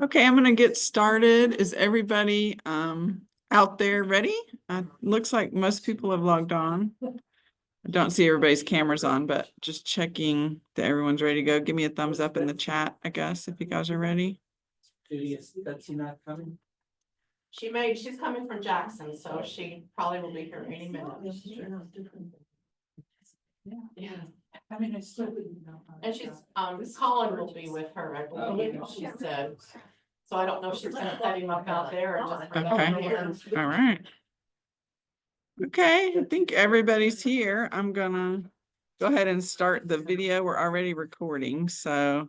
Okay, I'm gonna get started. Is everybody out there ready? Looks like most people have logged on. I don't see everybody's cameras on, but just checking that everyone's ready to go. Give me a thumbs up in the chat, I guess, if you guys are ready. That's not coming. She's coming from Jackson, so she probably will be here any minute. Yeah. I mean, I still wouldn't know. And she's, Colin will be with her, I believe, she said. So I don't know if she's gonna set him up out there or just bring him here. All right. Okay, I think everybody's here. I'm gonna go ahead and start the video. We're already recording, so.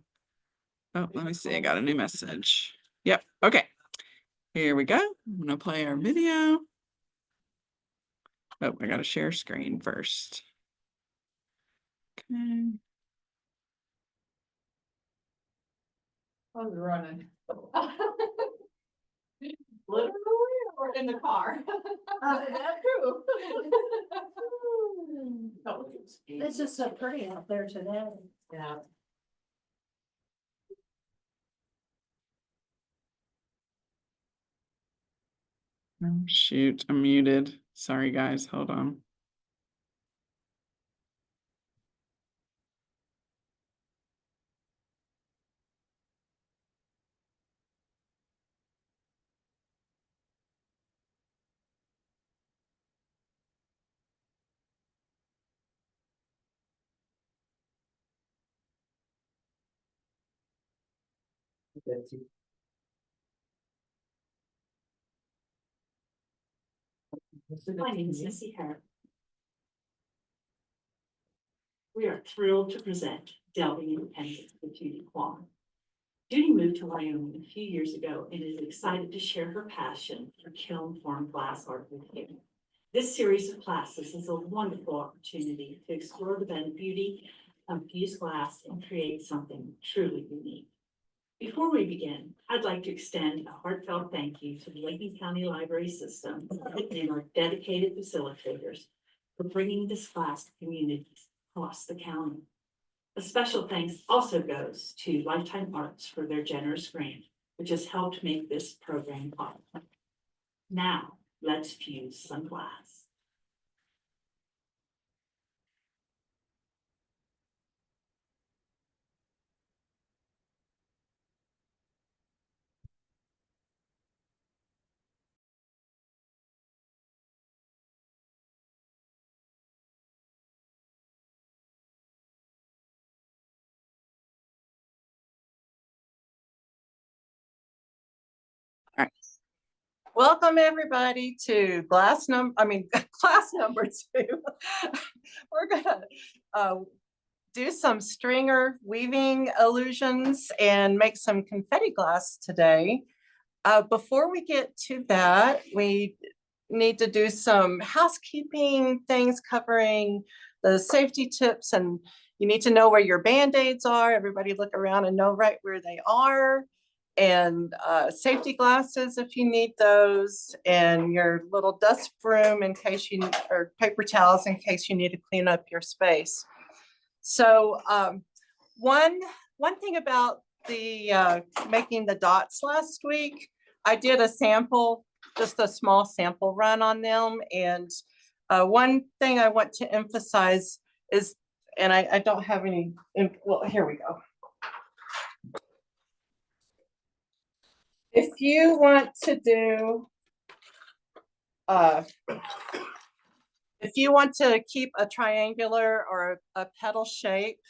Oh, let me see, I got a new message. Yep, okay. Here we go. I'm gonna play our video. Oh, I gotta share screen first. Okay. I was running. Literally or in the car? That's true. It's just so pretty out there today. Yeah. Oh, shoot, I'm muted. Sorry, guys, hold on. My name is Missy Harris. We are thrilled to present Delving Independence with Judy Kwong. Judy moved to Wyoming a few years ago and is excited to share her passion for kiln-formed glass art with you. This series of classes is a wonderful opportunity to explore the beauty of fused glass and create something truly unique. Before we begin, I'd like to extend a heartfelt thank you to the Layton County Library System and our dedicated facilitators for bringing this class to communities across the county. A special thanks also goes to Lifetime Arts for their generous grant, which has helped make this program possible. Now, let's fuse some glass. Welcome everybody to class number 2. We're gonna do some stringer weaving illusions and make some confetti glass today. Before we get to that, we need to do some housekeeping things covering the safety tips, and you need to know where your Band-Aids are. Everybody look around and know right where they are. And safety glasses if you need those, and your little dust broom in case you, or paper towels in case you need to clean up your space. So one thing about the making the dots last week, I did a sample, just a small sample run on them. And one thing I want to emphasize is, and I don't have any, well, here we go. If you want to do, if you want to keep a triangular or a petal shape,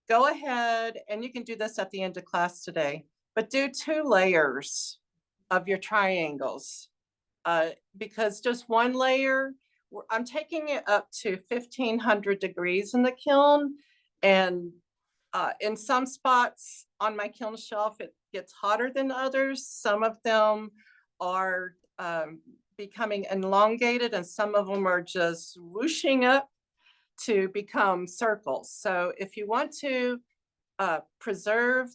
go ahead, and you can do this at the end of class today, but do 2 layers of your triangles, because just one layer, I'm taking it up to 1500 degrees in the kiln, and in some spots on my kiln shelf, it gets hotter than others. Some of them are becoming elongated, and some of them are just whooshing up to become circles. So if you want to preserve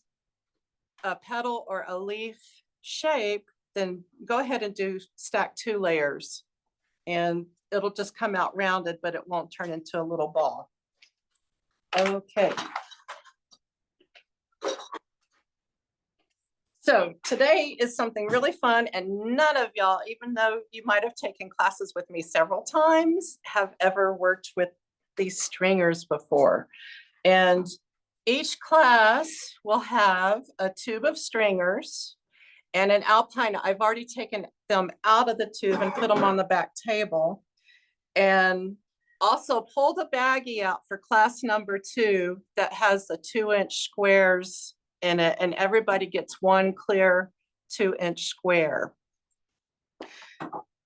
a petal or a leaf shape, then go ahead and stack 2 layers, and it'll just come out rounded, but it won't turn into a little ball. Okay. So today is something really fun, and none of y'all, even though you might have taken classes with me several times, have ever worked with these stringers before. And each class will have a tube of stringers and an alpine. I've already taken them out of the tube and put them on the back table. And also pull the baggie out for class number 2 that has the 2-inch squares in it, and everybody gets one clear 2-inch square.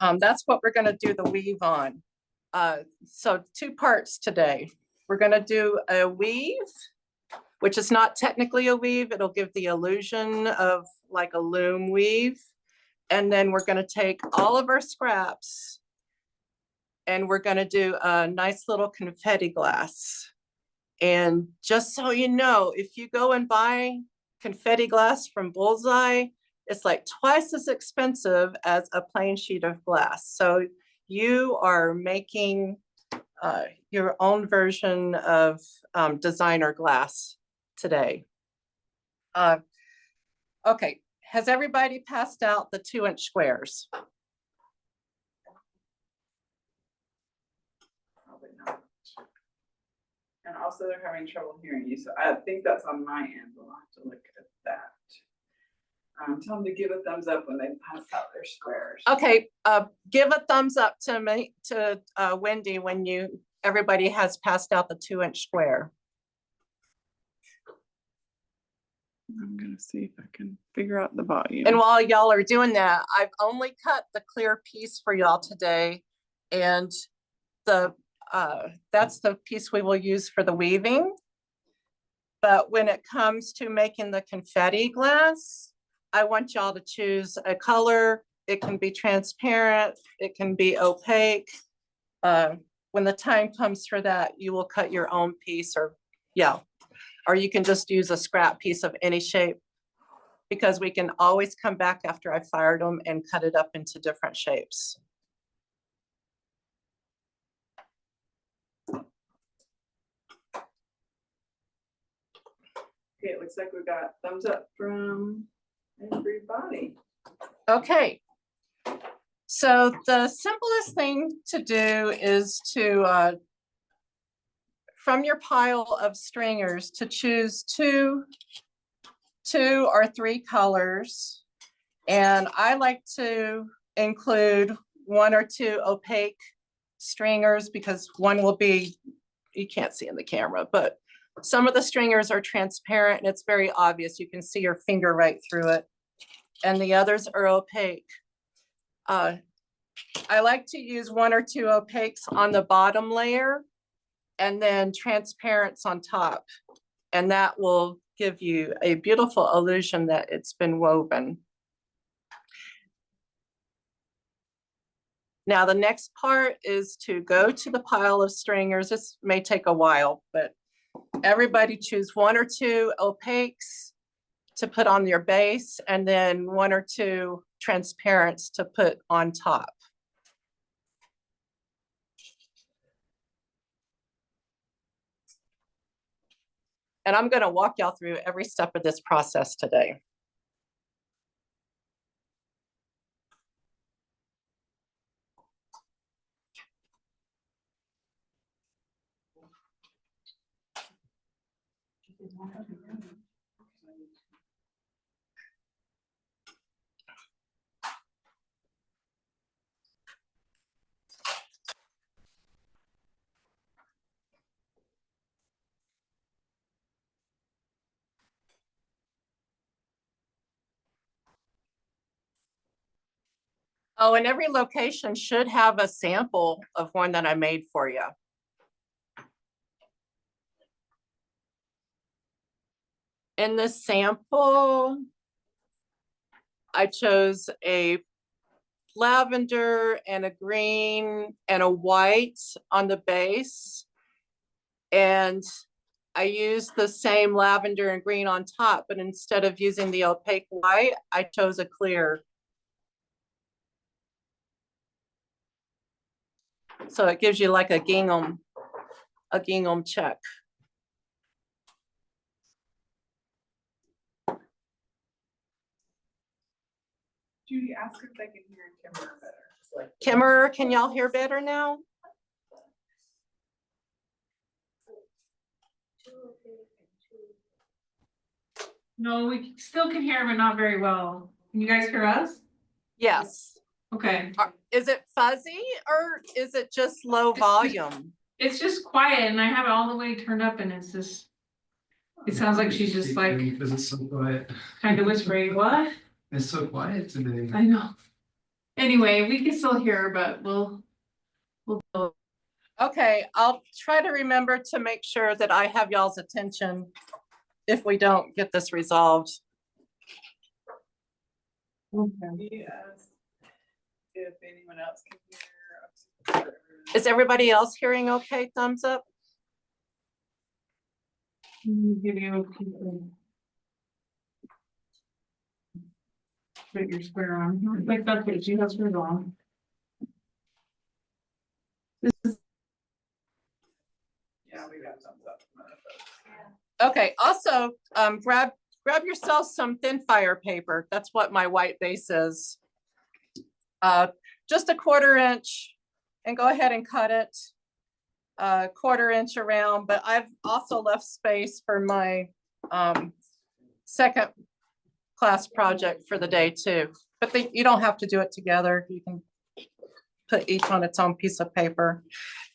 That's what we're gonna do the weave on. So 2 parts today. We're gonna do a weave, which is not technically a weave. It'll give the illusion of like a loom weave. And then we're gonna take all of our scraps and we're gonna do a nice little confetti glass. And just so you know, if you go and buy confetti glass from Bullseye, it's like twice as expensive as a plain sheet of glass. So you are making your own version of designer glass today. Okay, has everybody passed out the 2-inch squares? Probably not. And also they're having trouble hearing you, so I think that's on my end. We'll have to look at that. Tell them to give a thumbs up when they pass out their squares. Okay, give a thumbs up to me, to Wendy, when everybody has passed out the 2-inch square. I'm gonna see if I can figure out the volume. And while y'all are doing that, I've only cut the clear piece for y'all today. And that's the piece we will use for the weaving. But when it comes to making the confetti glass, I want y'all to choose a color. It can be transparent, it can be opaque. When the time comes for that, you will cut your own piece, or you can just use a scrap piece of any shape, because we can always come back after I fired them and cut it up into different shapes. Okay, it looks like we got thumbs up from everybody. Okay. So the simplest thing to do is to, from your pile of stringers, to choose two or 3 colors. And I like to include 1 or 2 opaque stringers, because one will be, you can't see in the camera, but some of the stringers are transparent and it's very obvious. You can see your finger right through it. And the others are opaque. I like to use 1 or 2 opaques on the bottom layer and then transparents on top. And that will give you a beautiful illusion that it's been woven. Now, the next part is to go to the pile of stringers. This may take a while, but everybody choose 1 or 2 opaques to put on your base, and then 1 or 2 transparents to put on top. And I'm going to walk y'all through every step of this process today. Oh, and every location should have a sample of one that I made for you. In this sample, I chose a lavender and a green and a white on the base. And I used the same lavender and green on top, but instead of using the opaque white, I chose a clear. So it gives you like a gingham check. Judy, ask if they can hear Kimber better. Kimmer, can y'all hear better now? No, we still can hear, but not very well. Can you guys hear us? Yes. Okay, Is it fuzzy or is it just low volume? it's just quiet and I have it all the way turned up and it's just, it sounds like she's just like Because it's so quiet. kind of whispering, what? It's so quiet today. I know. Anyway, we can still hear her, but we'll go. Okay, I'll try to remember to make sure that I have y'all's attention if we don't get this resolved. Yes. If anyone else can hear. Is everybody else hearing okay? Thumbs up? Video. Put your square on. Like that's what she has her on. Yeah, we got thumbs up. Okay, also, grab yourself some thin fire paper. That's what my white base is. Just a 1/4 inch and go ahead and cut it 1/4 inch around, but I've also left space for my second class project for the day too. But you don't have to do it together. You can put each on its own piece of paper.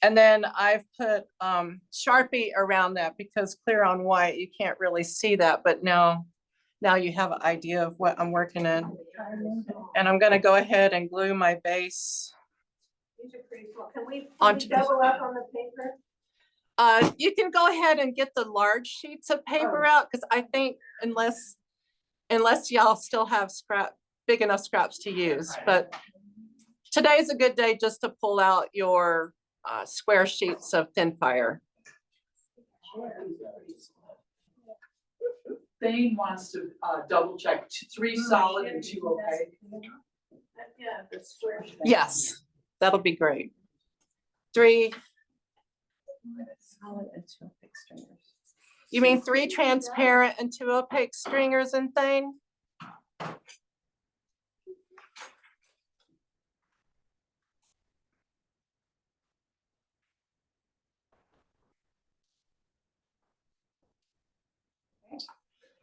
And then I've put Sharpie around that because clear on white, you can't really see that, but now you have an idea of what I'm working in. And I'm gonna go ahead and glue my base. These are pretty small. Can we Onto the- double up on the paper? You can go ahead and get the large sheets of paper out, because I think unless y'all still have big enough scraps to use, but today's a good day just to pull out your square sheets of thin fire. Thane wants to double check 3 solid and 2 opaque. Yeah, the square. Yes, that'll be great. 3 solid and 2 opaque stringers. You mean 3 transparent and 2 opaque stringers and thing?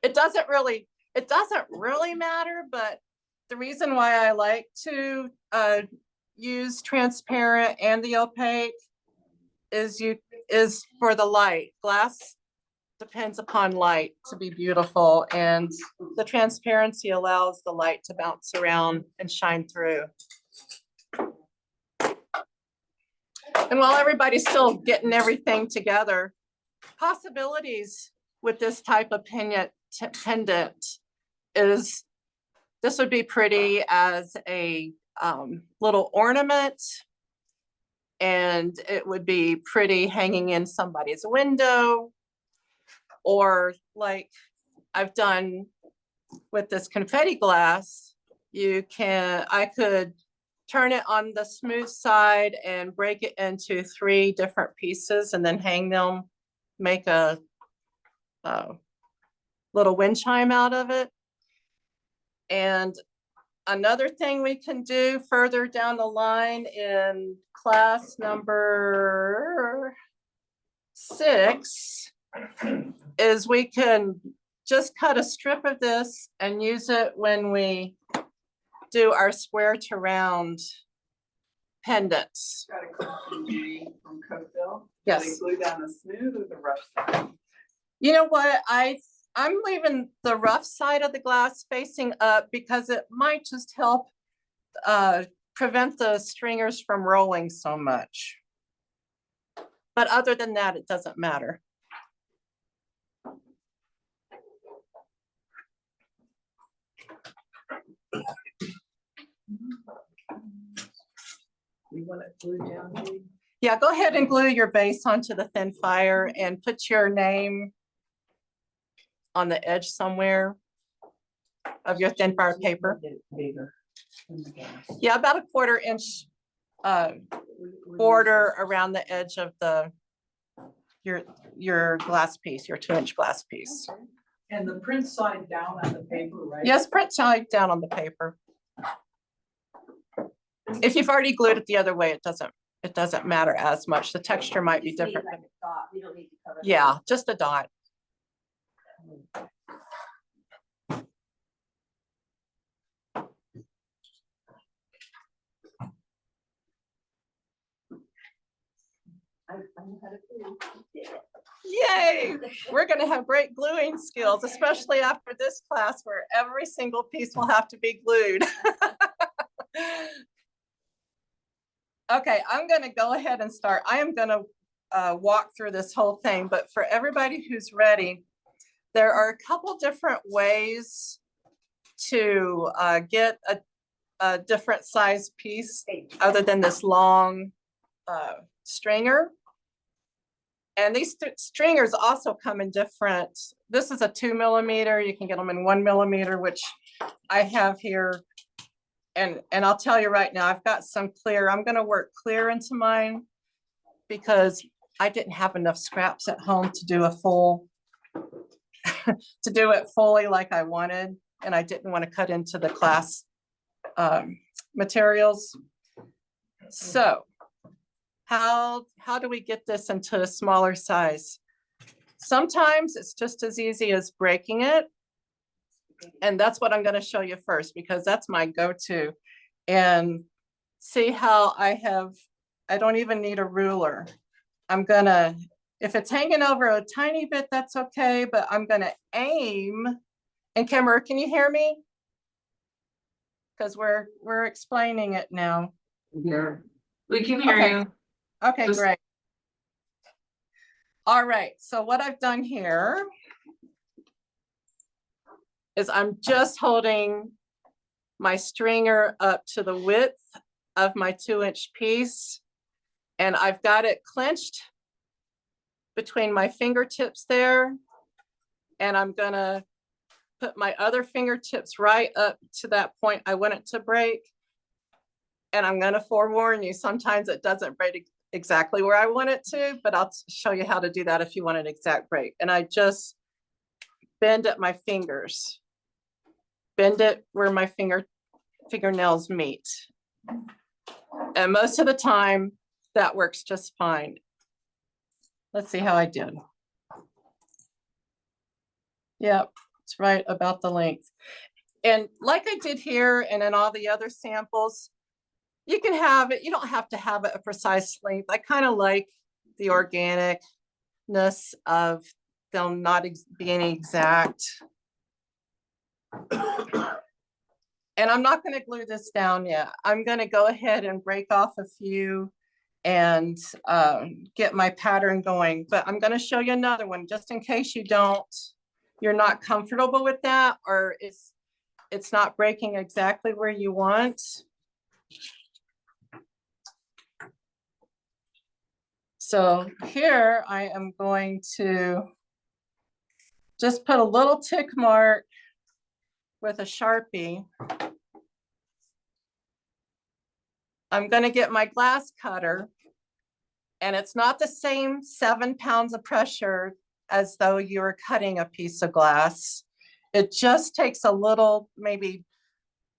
It doesn't really matter, but the reason why I like to use transparent and the opaque is for the light. Glass depends upon light to be beautiful, and the transparency allows the light to bounce around and shine through. And while everybody's still getting everything together, possibilities with this type of pendant is, this would be pretty as a little ornament, and it would be pretty hanging in somebody's window, or like I've done with this confetti glass, I could turn it on the smooth side and break it into 3 different pieces and then hang them, make a little wind chime out of it. And another thing we can do further down the line in class number 6 is we can just cut a strip of this and use it when we do our square to round pendants. Got a question, Judy, from Cokeville. Yes. Glue down the smooth or the rough side? You know what, I'm leaving the rough side of the glass facing up because it might just help prevent the stringers from rolling so much. But other than that, it doesn't matter. We want it glued down. Judy? Yeah, go ahead and glue your base onto the thin fire and put your name on the edge somewhere of your thin fire paper. Bigger. Yeah, about a 1/4 inch border around the edge of your glass piece, your 2-inch glass piece. And the print side down on the paper, right? Yes, print side down on the paper. If you've already glued it the other way, it doesn't matter as much. The texture might be Just need different. like a dot. We don't need to cover. the Yeah, whole- just a dot. I know how to glue. Yay! We're gonna have great gluing skills, especially after this class where every single piece will have to be glued. Okay, I'm gonna go ahead and start. I am gonna walk through this whole thing, but for everybody who's ready, there are a couple different ways to get a different size piece other than this long stringer. And these stringers also come in different, this is a 2 millimeter, you can get them in 1 millimeter, which I have here. And I'll tell you right now, I've got some clear, I'm gonna work clear into mine because I didn't have enough scraps at home to do a full, to do it fully like I wanted. And I didn't want to cut into the class materials. So how do we get this into a smaller size? Sometimes it's just as easy as breaking it. And that's what I'm going to show you first, because that's my go-to. And see how I don't even need a ruler. I'm gonna, if it's hanging over a tiny bit, that's okay, but I'm gonna aim. And camera, can you hear me? Because we're explaining it now. Yeah. We can hear Okay. you. Okay, Just- great. All right, so what I've done here is I'm just holding my stringer up to the width of my 2-inch piece. And I've got it clenched between my fingertips there. And I'm gonna put my other fingertips right up to that point I want it to break. And I'm gonna forewarn you, sometimes it doesn't break exactly where I want it to, but I'll show you how to do that if you want an exact break. And I just bend at my fingers. Bend it where my fingernails meet. And most of the time, that works just fine. Let's see how I did. Yep, it's right about the length. And like I did here and in all the other samples, you can have it, you don't have to have it a precise length. I kind of like the organicness of them not being exact. And I'm not going to glue this down yet. I'm going to go ahead and break off a few and get my pattern going. But I'm going to show you another one just in case you're not comfortable with that, or it's not breaking exactly where you want. So here I am going to just put a little tick mark with a Sharpie. I'm going to get my glass cutter, and it's not the same 7 pounds of pressure as though you were cutting a piece of glass. It just takes a little, maybe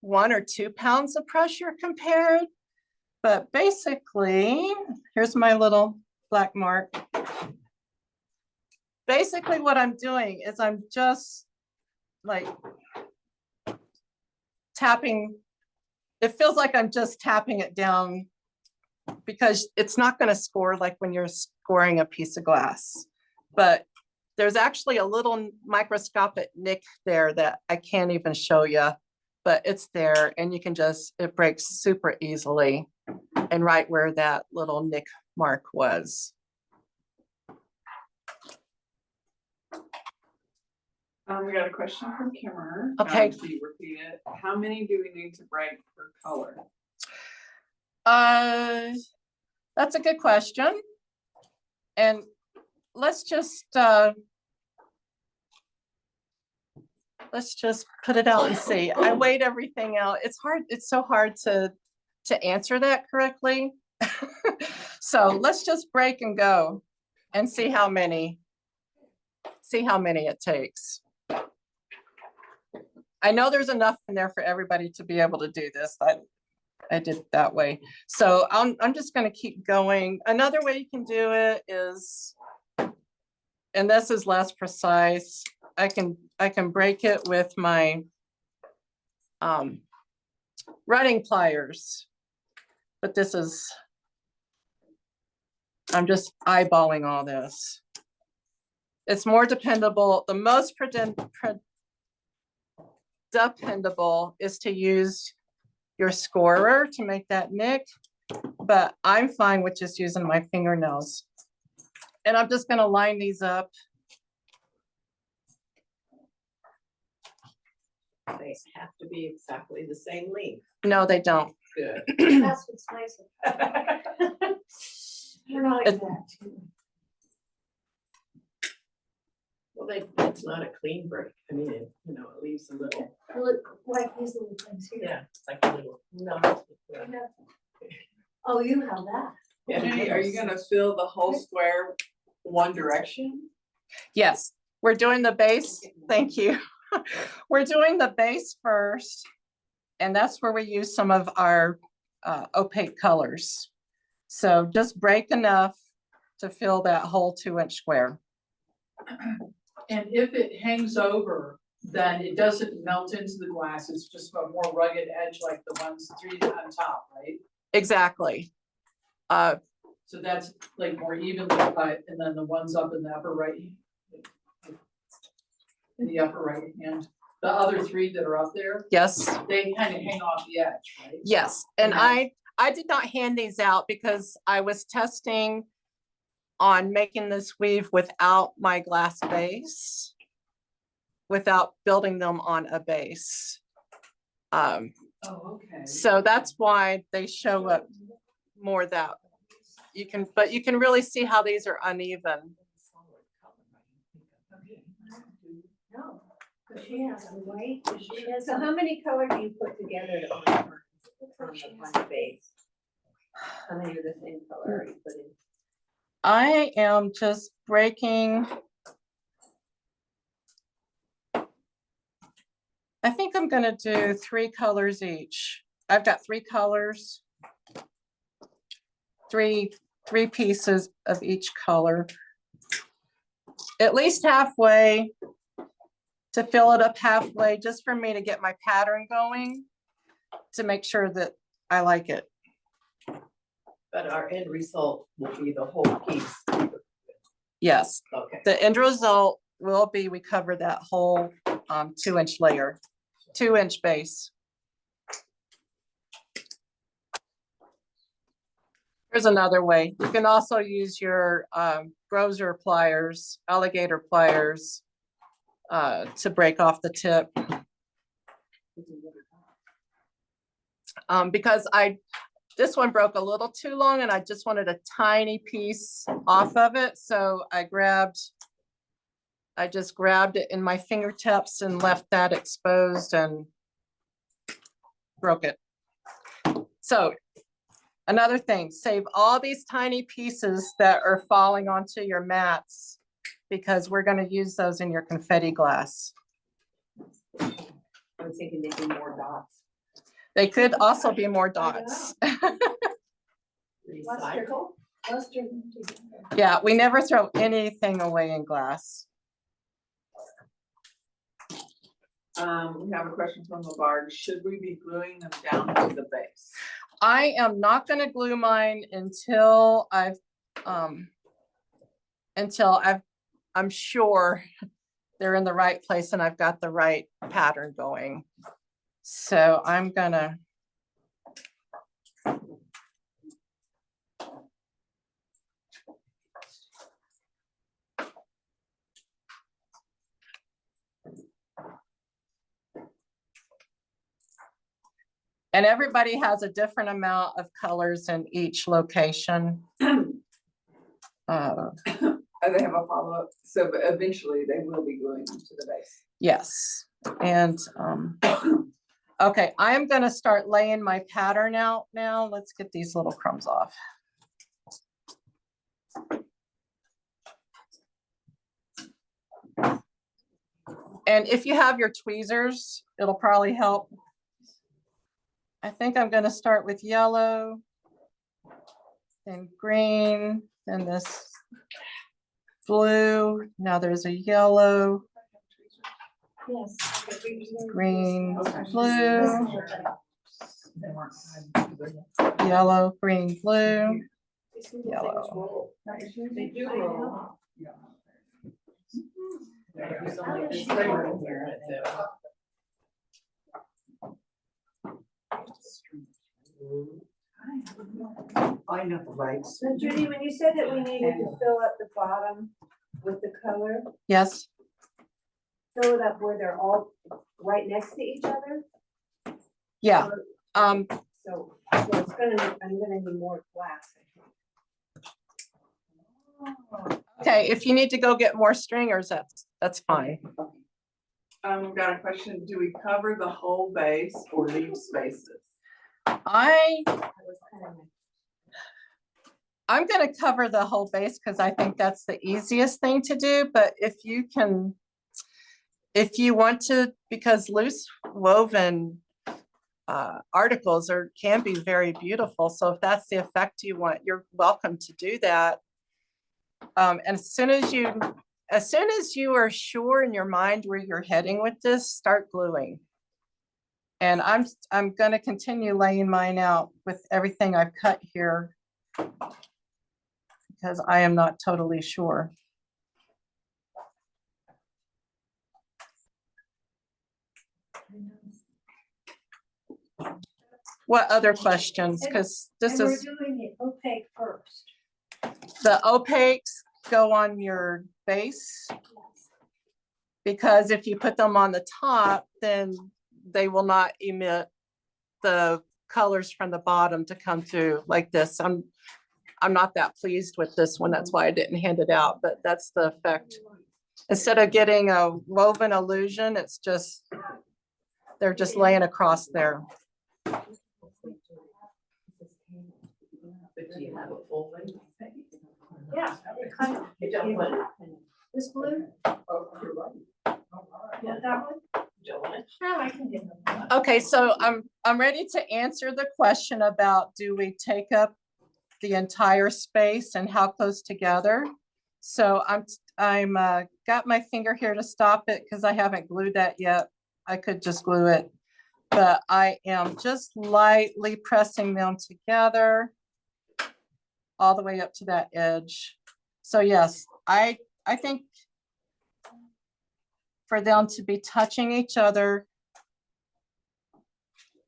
1 or 2 pounds of pressure compared. But basically, here's my little black mark. Basically what I'm doing is I'm just like tapping. It feels like I'm just tapping it down because it's not going to score like when you're scoring a piece of glass. But there's actually a little microscopic nick there that I can't even show you, but it's there and you can just, it breaks super easily and right where that little nick mark was. We got a question from Kimmer. Okay. So you repeat it. How many do we need to break per color? That's a good question. And let's just put it out and see. I weighed everything out. It's hard. It's so hard to answer that correctly. So let's just break and go and see how many it takes. I know there's enough in there for everybody to be able to do this. I did it that way. So I'm just gonna keep going. Another way you can do it is, and this is less precise, I can break it with my running pliers. But this is, I'm just eyeballing all this. It's more dependable. The most dependable is to use your scorer to make that nick, but I'm fine with just using my fingernails. And I'm just gonna line these up. They have to be exactly the same length. No, they don't. Good. That's what's nice. You're not It- exact. Well, it's not a clean break. I mean, it leaves a little. Like these little things here. Yeah, it's like a little. No. Oh, you have that. Jenny, are you gonna fill the whole square one direction? Yes, we're doing the base. Thank you. We're doing the base first. And that's where we use some of our opaque colors. So just break enough to fill that whole 2-inch square. And if it hangs over, then it doesn't melt into the glass, it's just a more rugged edge like the ones 3 on top, right? Exactly. So that's like more evenly cut, and then the ones up in the upper right. In the upper right hand, the other 3 that are up there, Yes, they kind of hang off the edge, right? yes. And Yeah. I did not hand these out because I was testing on making this weave without my glass base, without building them on a base. Oh, okay. So that's why they show up more that but you can really see how these are uneven. No, because she has a white, she has. So how many color do you put together on the base? How many are the same color are you putting? I am just breaking. I think I'm gonna do 3 colors each. I've got 3 colors. Three pieces of each color. At least halfway, to fill it up halfway, just for me to get my pattern going, to make sure that I like it. But our end result will be the whole piece. Yes, Okay. the end result will be, we cover that whole 2-inch layer, 2-inch base. Here's another way. You can also use your Grozer pliers, alligator pliers, to break off the tip. Because this one broke a little too long and I just wanted a tiny piece off of it. So I just grabbed it in my fingertips and left that exposed and broke it. So another thing, save all these tiny pieces that are falling onto your mats, because we're going to use those in your confetti glass. I was thinking they'd be more dots. They could also be more dots. Recycle? Yeah, we never throw anything away in glass. We have a question from Labarge. Should we be gluing them down to the base? I am not going to glue mine until I'm sure they're in the right place and I've got the right pattern going. So I'm gonna. And everybody has a different amount of colors in each location. They have a follow-up, so eventually they will be gluing them to the base. Yes, and okay, I am gonna start laying my pattern out now. Let's get these little crumbs off. And if you have your tweezers, it'll probably help. I think I'm gonna start with yellow, then green, then this blue. Now there's a yellow, Yes. green, Okay. blue, They weren't- yellow, green, blue, yellow. They do roll. I know the lights. So Judy, when you said that we needed to fill up the bottom with the color, Yes, fill it up where they're all right next to each other? yeah. So, well, it's gonna, I'm gonna need more glass. Okay, if you need to go get more stringers, that's fine. Got a question. Do we cover the whole base or leave spaces? I'm gonna cover the whole base because I think that's the easiest thing to do, but if you want to, because loose woven articles can be very beautiful. So if that's the effect you want, you're welcome to do that. And as soon as you are sure in your mind where you're heading with this, start gluing. And I'm gonna continue laying mine out with everything I've cut here because I am not totally sure. What other questions? Because this And we're is, doing the opaque first. the opaques go on your base. Because if you put them on the top, then they will not emit the colors from the bottom to come through like this. I'm not that pleased with this one. That's why I didn't hand it out, but that's the effect. Instead of getting a woven illusion, it's just, they're just laying across there. But do you have a full length? Yeah, it kind of, You don't want it. this blue, Oh, you're right. yeah, that one, You don't want it? no, I can get them. Okay, so I'm ready to answer the question about, do we take up the entire space and how close together? So I'm got my finger here to stop it because I haven't glued that yet. I could just glue it, but I am just lightly pressing them together all the way up to that edge. So yes, I think for them to be touching each other,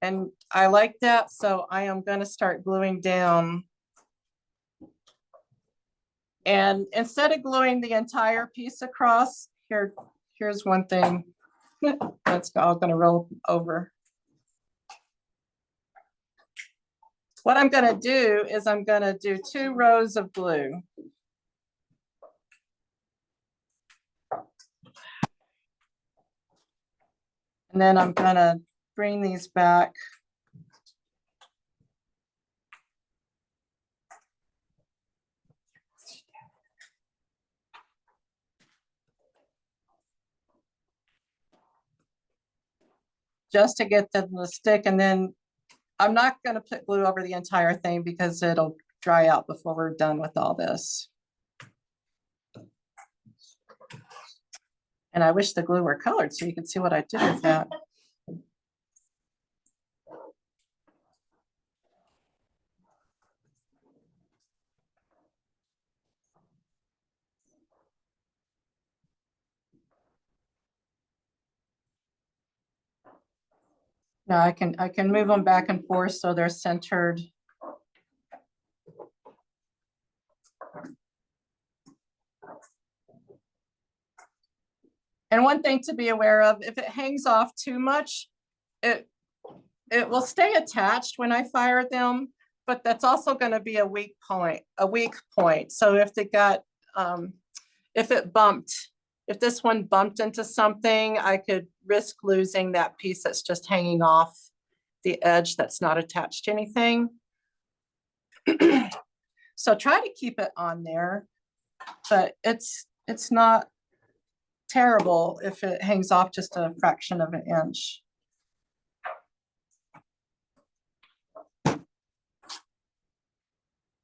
and I like that, so I am going to start gluing down. And instead of gluing the entire piece across, here's one thing that's all going to roll over. What I'm going to do is I'm going to do 2 rows of glue. And then I'm going to bring these back. Just to get them to stick, and then I'm not going to put glue over the entire thing because it'll dry out before we're done with all this. And I wish the glue were colored so you could see what I did with that. Now I can move them back and forth so they're centered. And one thing to be aware of, if it hangs off too much, it will stay attached when I fire them, but that's also going to be a weak point. So if they got, if this one bumped into something, I could risk losing that piece that's just hanging off the edge that's not attached to anything. So try to keep it on there, but it's not terrible if it hangs off just a fraction of an inch.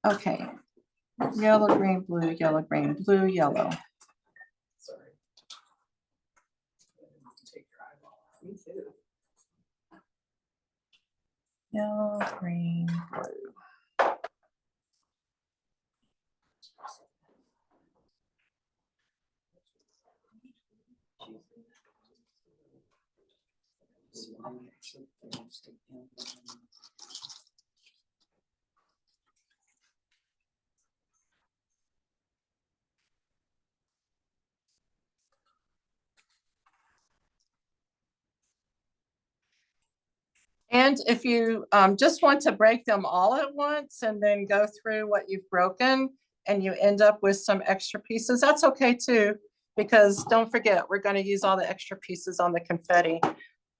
Okay. Yellow, green, blue, yellow, green, blue, yellow. Sorry. Take your eyeball off. Me too. Yellow, green, blue. And if you just want to break them all at once and then go through what you've broken and you end up with some extra pieces, that's okay too. Because don't forget, we're going to use all the extra pieces on the confetti.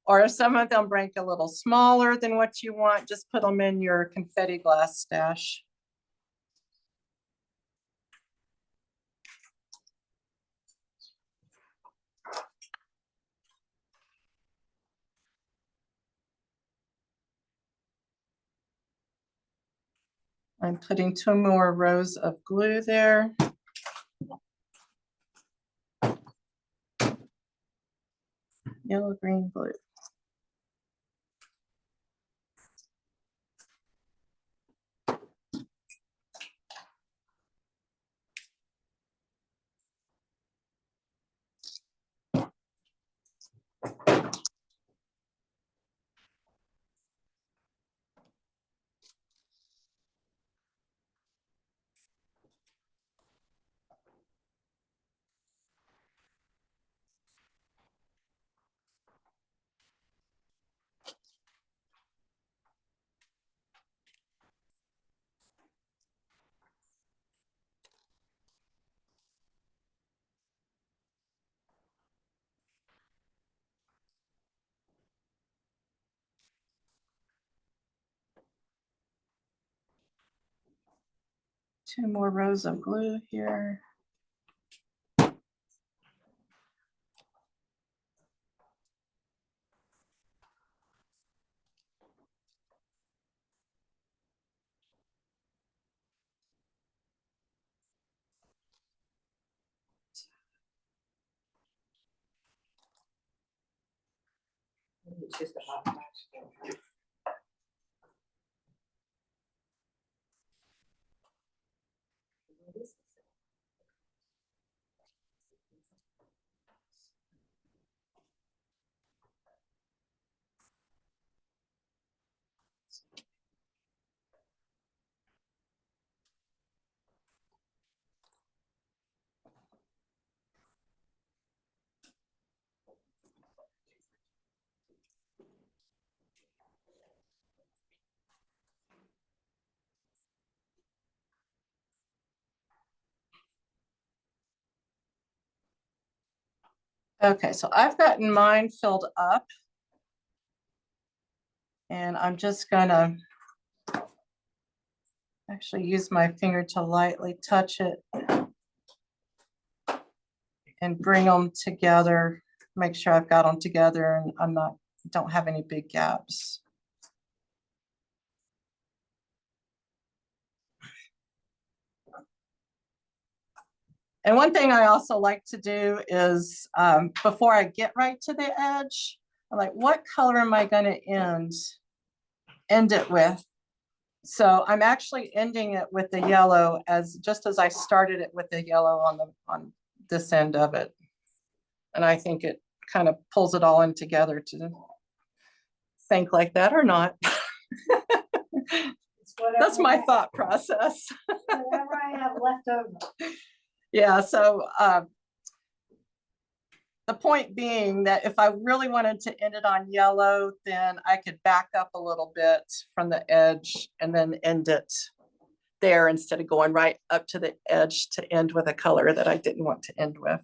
Or if some of them break a little smaller than what you want, just put them in your confetti glass stash. I'm putting 2 more rows of glue there. Yellow, green, blue. Two more rows of glue here. It's just a hot match. Okay, so I've gotten mine filled up. And I'm just gonna actually use my finger to lightly touch it and bring them together, make sure I've got them together and don't have any big gaps. And one thing I also like to do is before I get right to the edge, I'm like, what color am I going to end it with? So I'm actually ending it with the yellow just as I started it with the yellow on this end of it. And I think it kind of pulls it all in together to think like that or not. That's my thought process. Whatever I have left over. Yeah, so the point being that if I really wanted to end it on yellow, then I could back up a little bit from the edge and then end it there instead of going right up to the edge to end with a color that I didn't want to end with.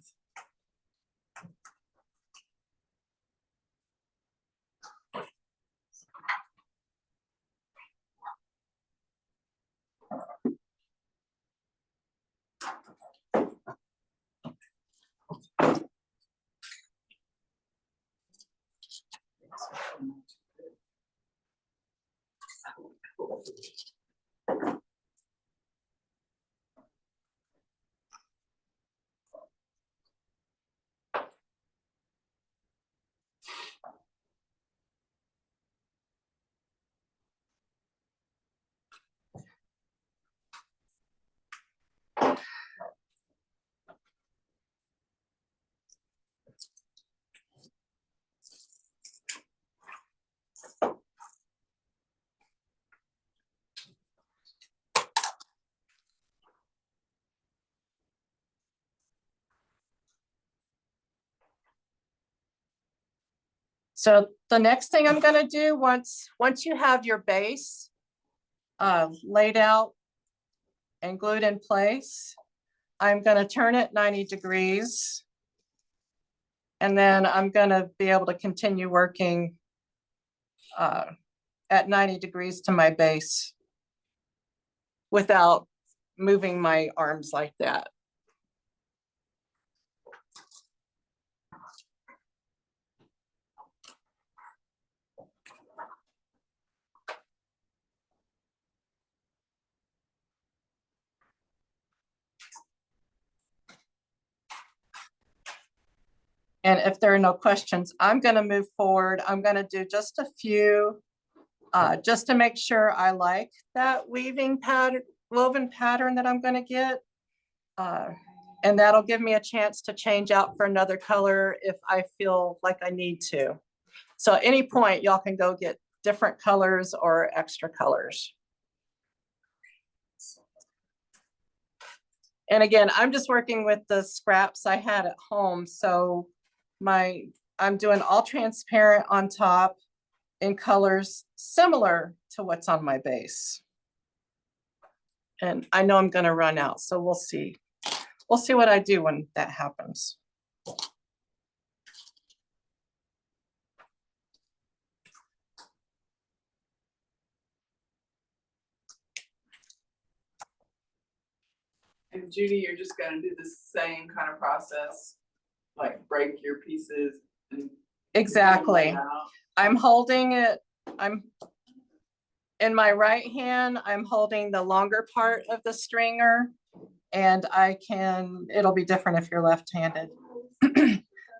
So the next thing I'm gonna do, once you have your base laid out and glued in place, I'm gonna turn it 90 degrees. And then I'm gonna be able to continue working at 90 degrees to my base without moving my arms like that. And if there are no questions, I'm gonna move forward. I'm gonna do just a few, just to make sure I like that weaving pattern, woven pattern that I'm gonna get. And that'll give me a chance to change out for another color if I feel like I need to. So at any point, y'all can go get different colors or extra colors. And again, I'm just working with the scraps I had at home. So I'm doing all transparent on top in colors similar to what's on my base. And I know I'm gonna run out, so we'll see. We'll see what I do when that happens. And Judy, you're just gonna do the same kind of process, like break your pieces and. Exactly. I'm holding it, I'm in my right hand, I'm holding the longer part of the stringer, and it'll be different if you're left-handed.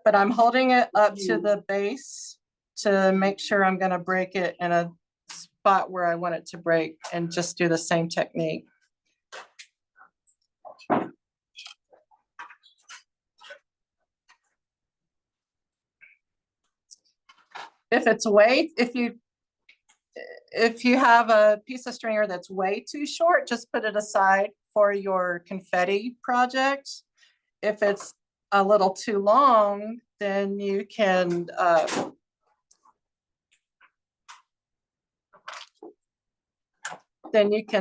But I'm holding it up to the base to make sure I'm gonna break it in a spot where I want it to break, and just do the same technique. If you have a piece of stringer that's way too short, just put it aside for your confetti project. If it's a little too long, then you can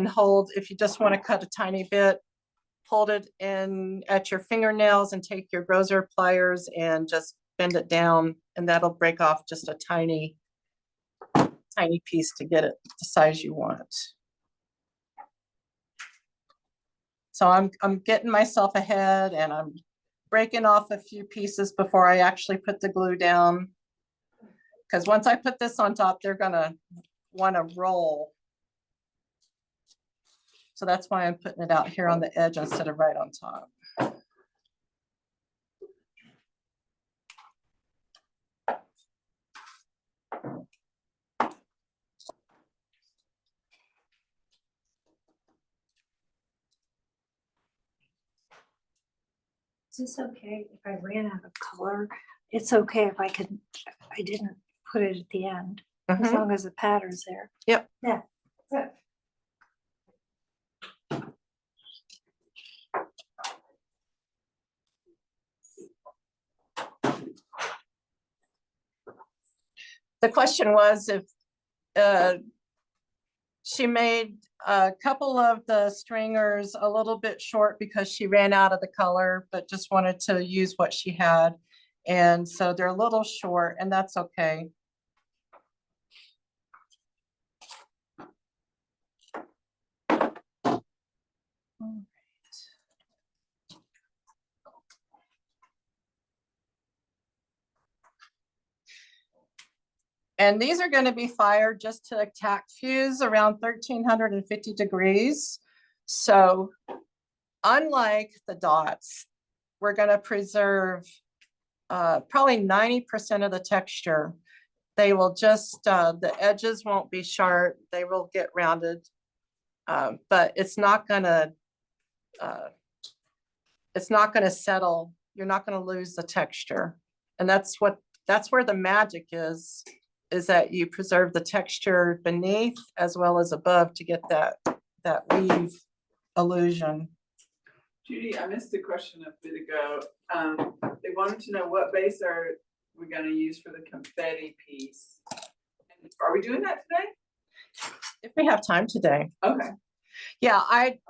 hold, if you just want to cut a tiny bit, hold it in at your fingernails and take your Grozer pliers and just bend it down, and that'll break off just a tiny piece to get it the size you want. So I'm getting myself ahead, and I'm breaking off a few pieces before I actually put the glue down. Because once I put this on top, they're gonna want to roll. So that's why I'm putting it out here on the edge instead of right on top. Is this okay if I ran out of color? It's okay if I didn't put it at the end, as long as the pattern's there. Yep. Yeah. Good. The question was if she made a couple of the stringers a little bit short because she ran out of the color, but just wanted to use what she had. And so they're a little short, and that's okay. And these are going to be fired just to attack fuse around 1350 degrees. So unlike the dots, we're going to preserve probably 90% of the texture. They will just, the edges won't be sharp. They will get rounded, but it's not going to settle. You're not going to lose the texture. And that's where the magic is that you preserve the texture beneath as well as above to get that weave illusion. Judy, I missed a question a bit ago. They wanted to know what base are we're gonna use for the confetti piece. Are we doing that today? If we have time today. Okay. Yeah,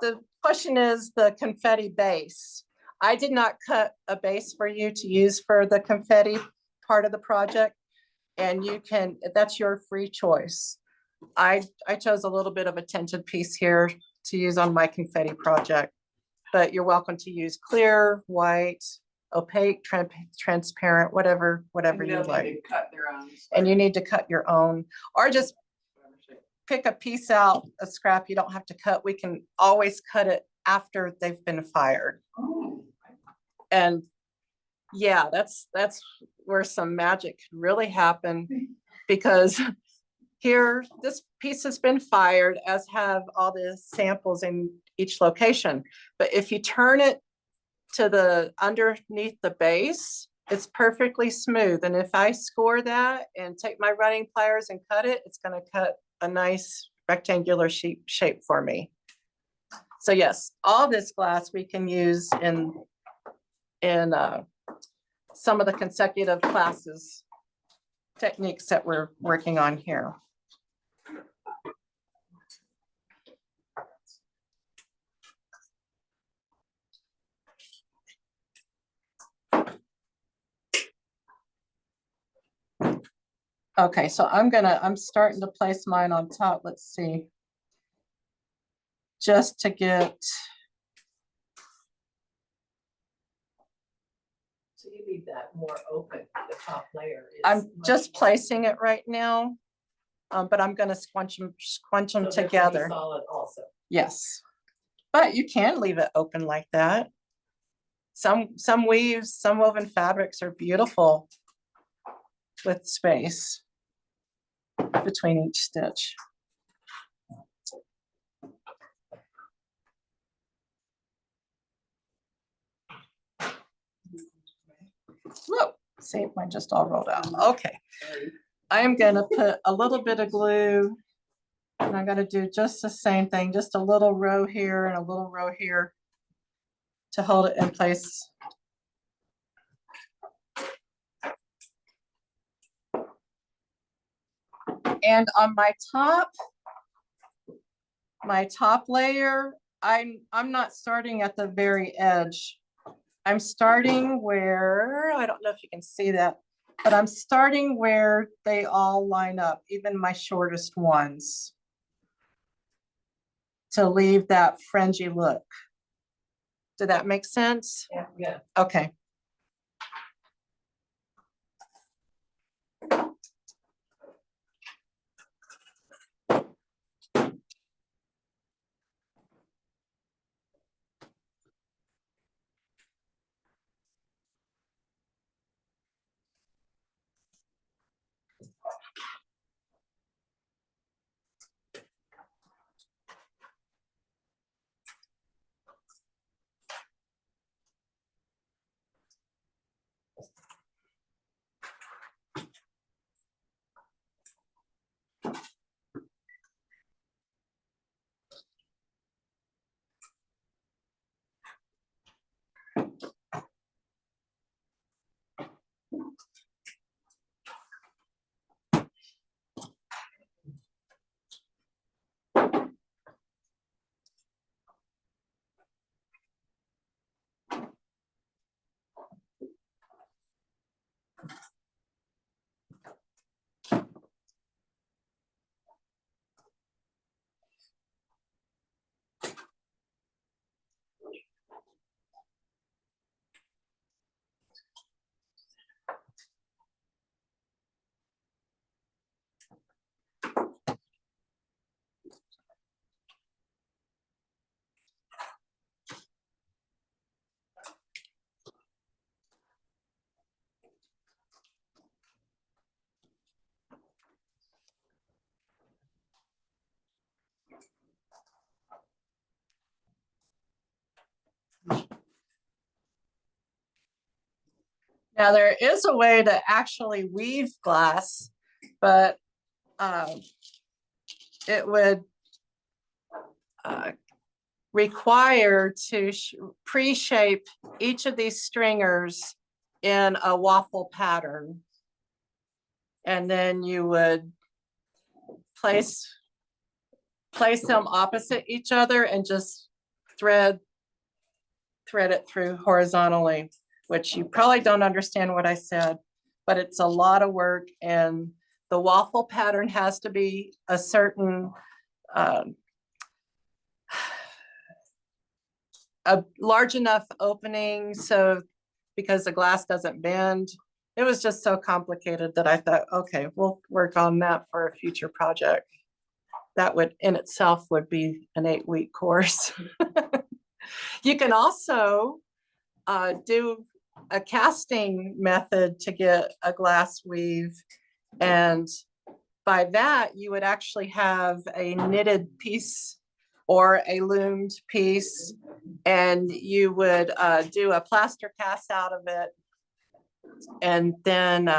the question is the confetti base. I did not cut a base for you to use for the confetti part of the project. And you can, that's your free choice. I chose a little bit of a tinted piece here to use on my confetti project, but you're welcome to use clear, white, opaque, transparent, whatever And you they'll like. need to cut their own. And you need to cut your own, or just pick a piece out, a scrap you don't have to cut. We can always cut it after they've been fired. Oh. And yeah, that's where some magic can really happen, because here, this piece has been fired, as have all the samples in each location. But if you turn it to the underneath the base, it's perfectly smooth. And if I score that and take my running pliers and cut it, it's gonna cut a nice rectangular shape for me. So yes, all this glass we can use in some of the consecutive classes techniques that we're working on here. Okay, so I'm starting to place mine on top. Let's see. Just to get. So you leave that more open, the top layer. Is I'm much just more placing it right now, but I'm gonna scrunch them so they're pretty together. solid also. Yes, but you can leave it open like that. Some weaves, some woven fabrics are beautiful with space between each stitch. Whoa, see, mine just all rolled out. Okay. I am gonna put a little bit of glue, and I'm gonna do just the same thing, just a little row here and a little row here to hold it in place. And on my top layer, I'm not starting at the very edge. I'm starting where, I don't know if you can see that, but I'm starting where they all line up, even my shortest ones, to leave that fringy look. Did that make sense? Yeah, yeah. Okay. Now there is a way to actually weave glass, but it would require to pre-shape each of these stringers in a waffle pattern. And then you would place them opposite each other and just thread it through horizontally, which you probably don't understand what I said, but it's a lot of work, and the waffle pattern has to be a certain a large enough opening so because the glass doesn't bend. It was just so complicated that I thought, okay, we'll work on that for a future project. That would in itself would be an 8-week course. You can also do a casting method to get a glass weave. And by that, you would actually have a knitted piece or a loomed piece, and you would do a plaster cast out of it. And then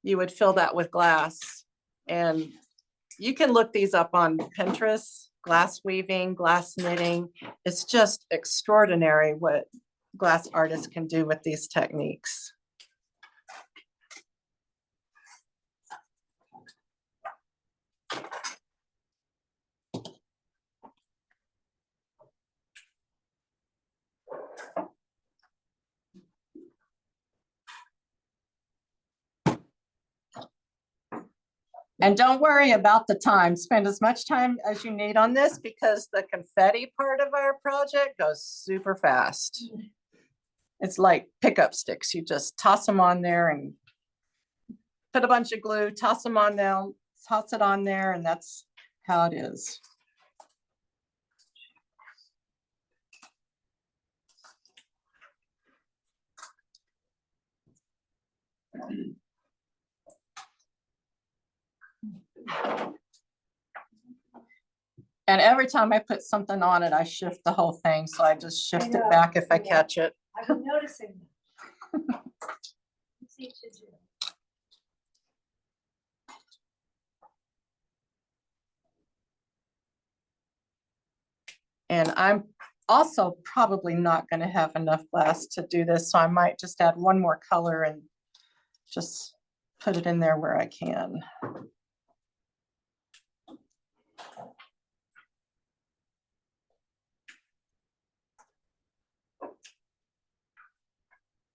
you would fill that with glass. And you can look these up on Pinterest, glass weaving, glass knitting. It's just extraordinary what glass artists can do with these techniques. And don't worry about the time. Spend as much time as you need on this because the confetti part of our project goes super fast. It's like pickup sticks. You just toss them on there and put a bunch of glue, toss them on down, toss it on there, and that's how it is. And every time I put something on it, I shift the whole thing. So I just shift it back if I catch it. I've been noticing that. It's easy to do. And I'm also probably not going to have enough glass to do this. So I might just add one more color and just put it in there where I can.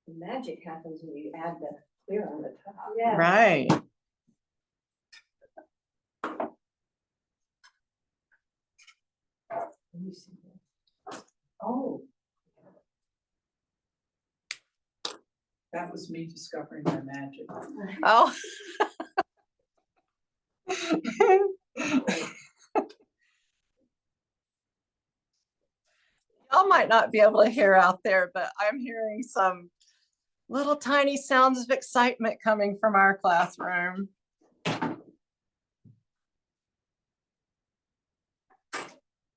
The magic happens when you add the clear on the top. Yeah. Right. Oh. That was me discovering my magic. Oh. Y'all might not be able to hear out there, but I'm hearing some little tiny sounds of excitement coming from our classroom.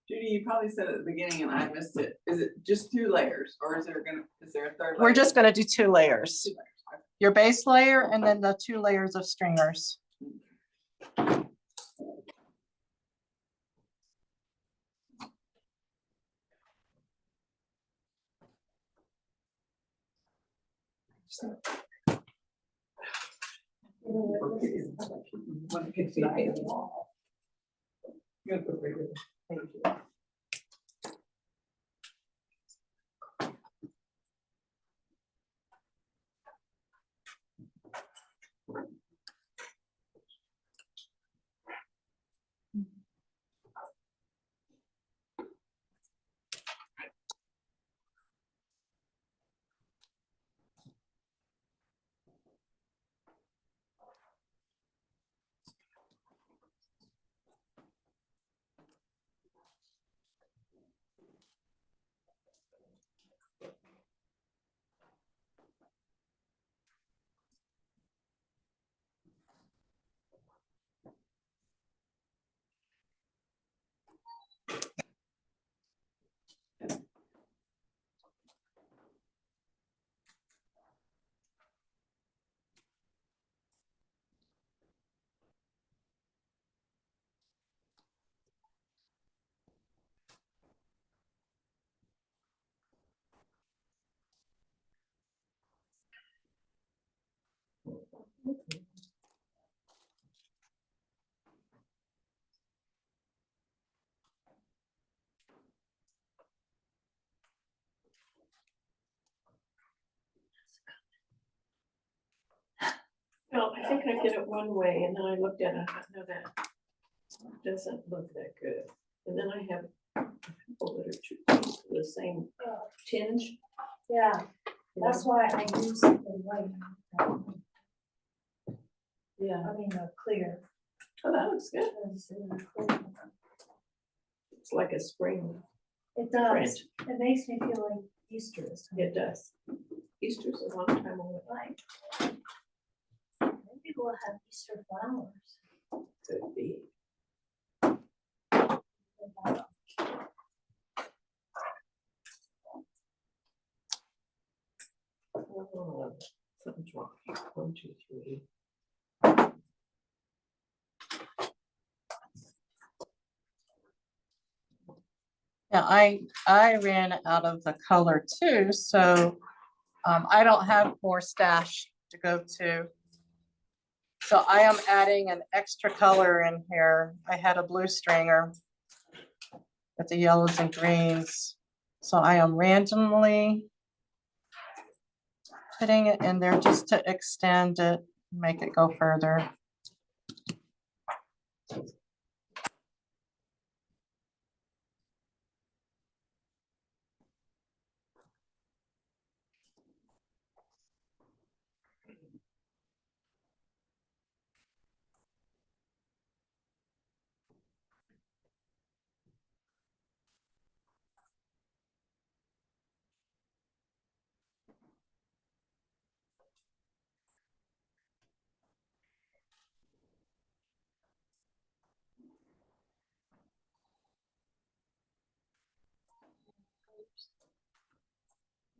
Judy, you probably said at the beginning and I missed it. Is it just 2 layers or is there a third layer? We're just going to do 2 layers. 2 layers. Your base layer and then the 2 layers of stringers. Thank you. connected it one way and then I looked at it, I thought, no, that doesn't look that good. And then I have a couple that are the same tinge. Yeah, that's why I use the white. Yeah, I mean, the clear. oh, that looks good. Clear. It's like a spring It print. does. It makes me feel like Easter is coming. It does. Easter's a long time away. Right. Maybe we'll have Easter flowers. Could be. Oh, something's wrong here. 1, 2, 3. Yeah, I ran out of the color too, so I don't have more stash to go to. So I am adding an extra color in here. I had a blue stringer with the yellows and greens. So I am randomly putting it in there just to extend it, make it go further.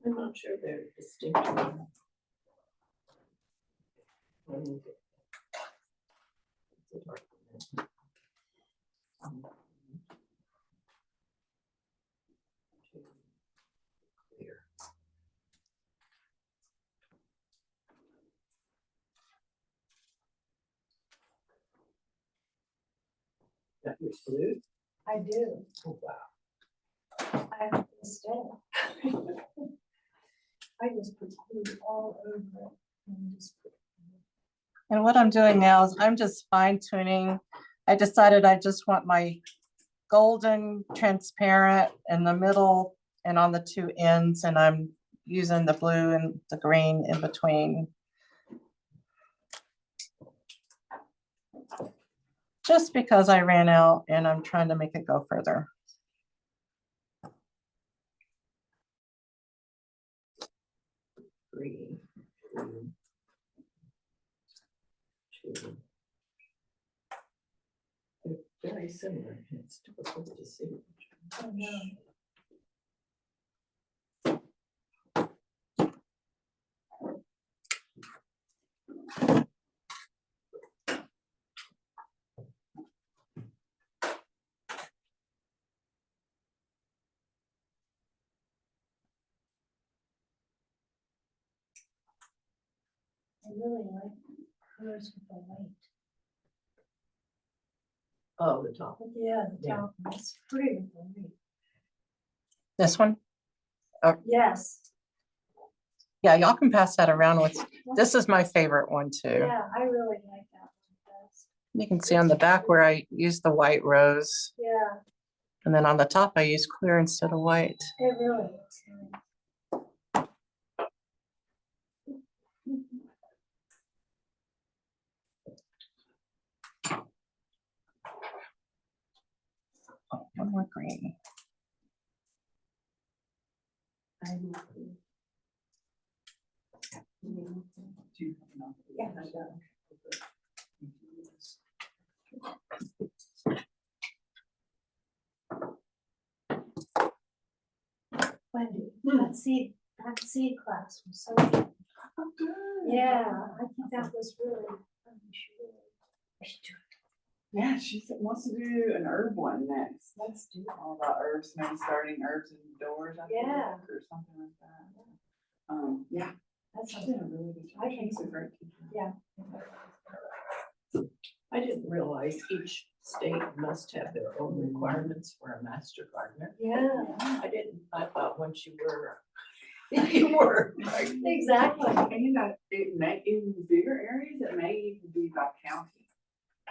I'm not sure they're distinct. Clear. Got your blue? I do. Oh, wow. I have to stay. I just put glue all over it and just put. And what I'm doing now is I'm just fine tuning. I decided I just want my golden transparent in the middle and on the two ends, and I'm using the blue and the green in between. Just because I ran out and I'm trying to make it go further. Green. Blue. 2. They're very similar. It's difficult to see. Oh, no. I really like hers with the white. Oh, the top. Yeah, the Yeah. top, that's pretty with the white. This one? Yes, Yeah, y'all can pass that around with, this is my favorite one too. yeah, I really like that one best. You can see on the back where I use the white rose, Yeah, and then on the top I use clear instead of white. it really looks nice. Oh, one more green. Yeah. Wendy, that seed class was so good. Yeah, I think that was really. I should do it. Yeah, she wants to do an herb one next. Let's do all about herbs, maybe starting herbs indoors, I think, Yeah. or something like that. Yeah, That's she did a really good job. I think She's a so. great teacher. Yeah. I didn't realize each state must have their own requirements for a master gardener. Yeah. I didn't, I thought once you were You were. Exactly. And you know, it may, in bigger areas, it may even be by county.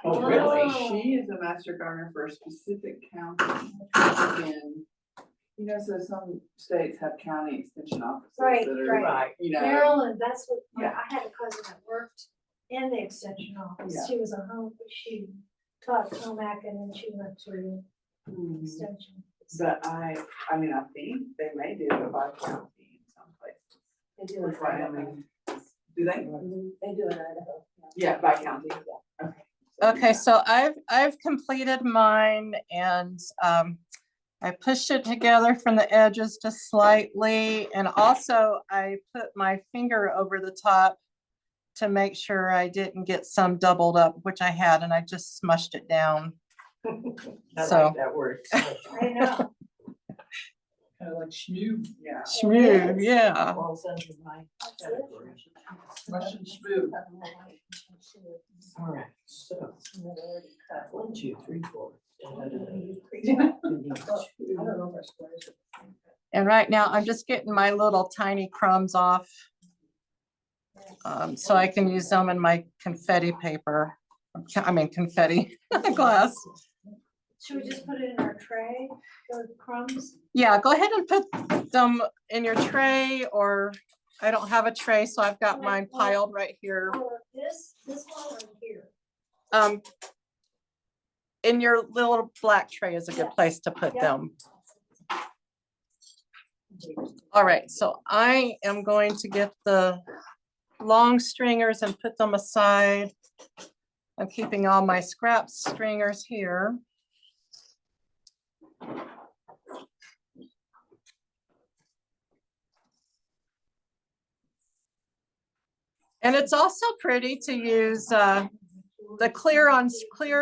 Oh, really? She is a master gardener for a specific county. And, you know, so some states have county extension offices Right, that are, right. you know. Maryland, that's what, Yeah. I had a cousin that worked in the extension office. Yeah. She was a home, she taught Comac and then she went to Mhm. extension. But I mean, I think they may do it by county in some places. They do Which it way, right I mean, do they? They do it in Idaho. Yeah, by county. Okay. Okay, so I've completed mine and I pushed it together from the edges just slightly. And also I put my finger over the top to make sure I didn't get some doubled up, which I had, and I just smushed it down. I So- like that word. I know. Kind of like smooth, Yeah. Smooth, yeah. Falls under my category. smush and smooth. All right, so. 1, 2, 3, 4. And right now I'm just getting my little tiny crumbs off. So I can use them in my confetti paper. I mean confetti glass. Should we just put it in our tray, the crumbs? Yeah, go ahead and put them in your tray, or I don't have a tray, so I've got mine piled right here. Or this one or here? In your little black tray is a good place to put them. All right, so I am going to get the long stringers and put them aside. I'm keeping all my scrap stringers here. And it's also pretty to use, the clear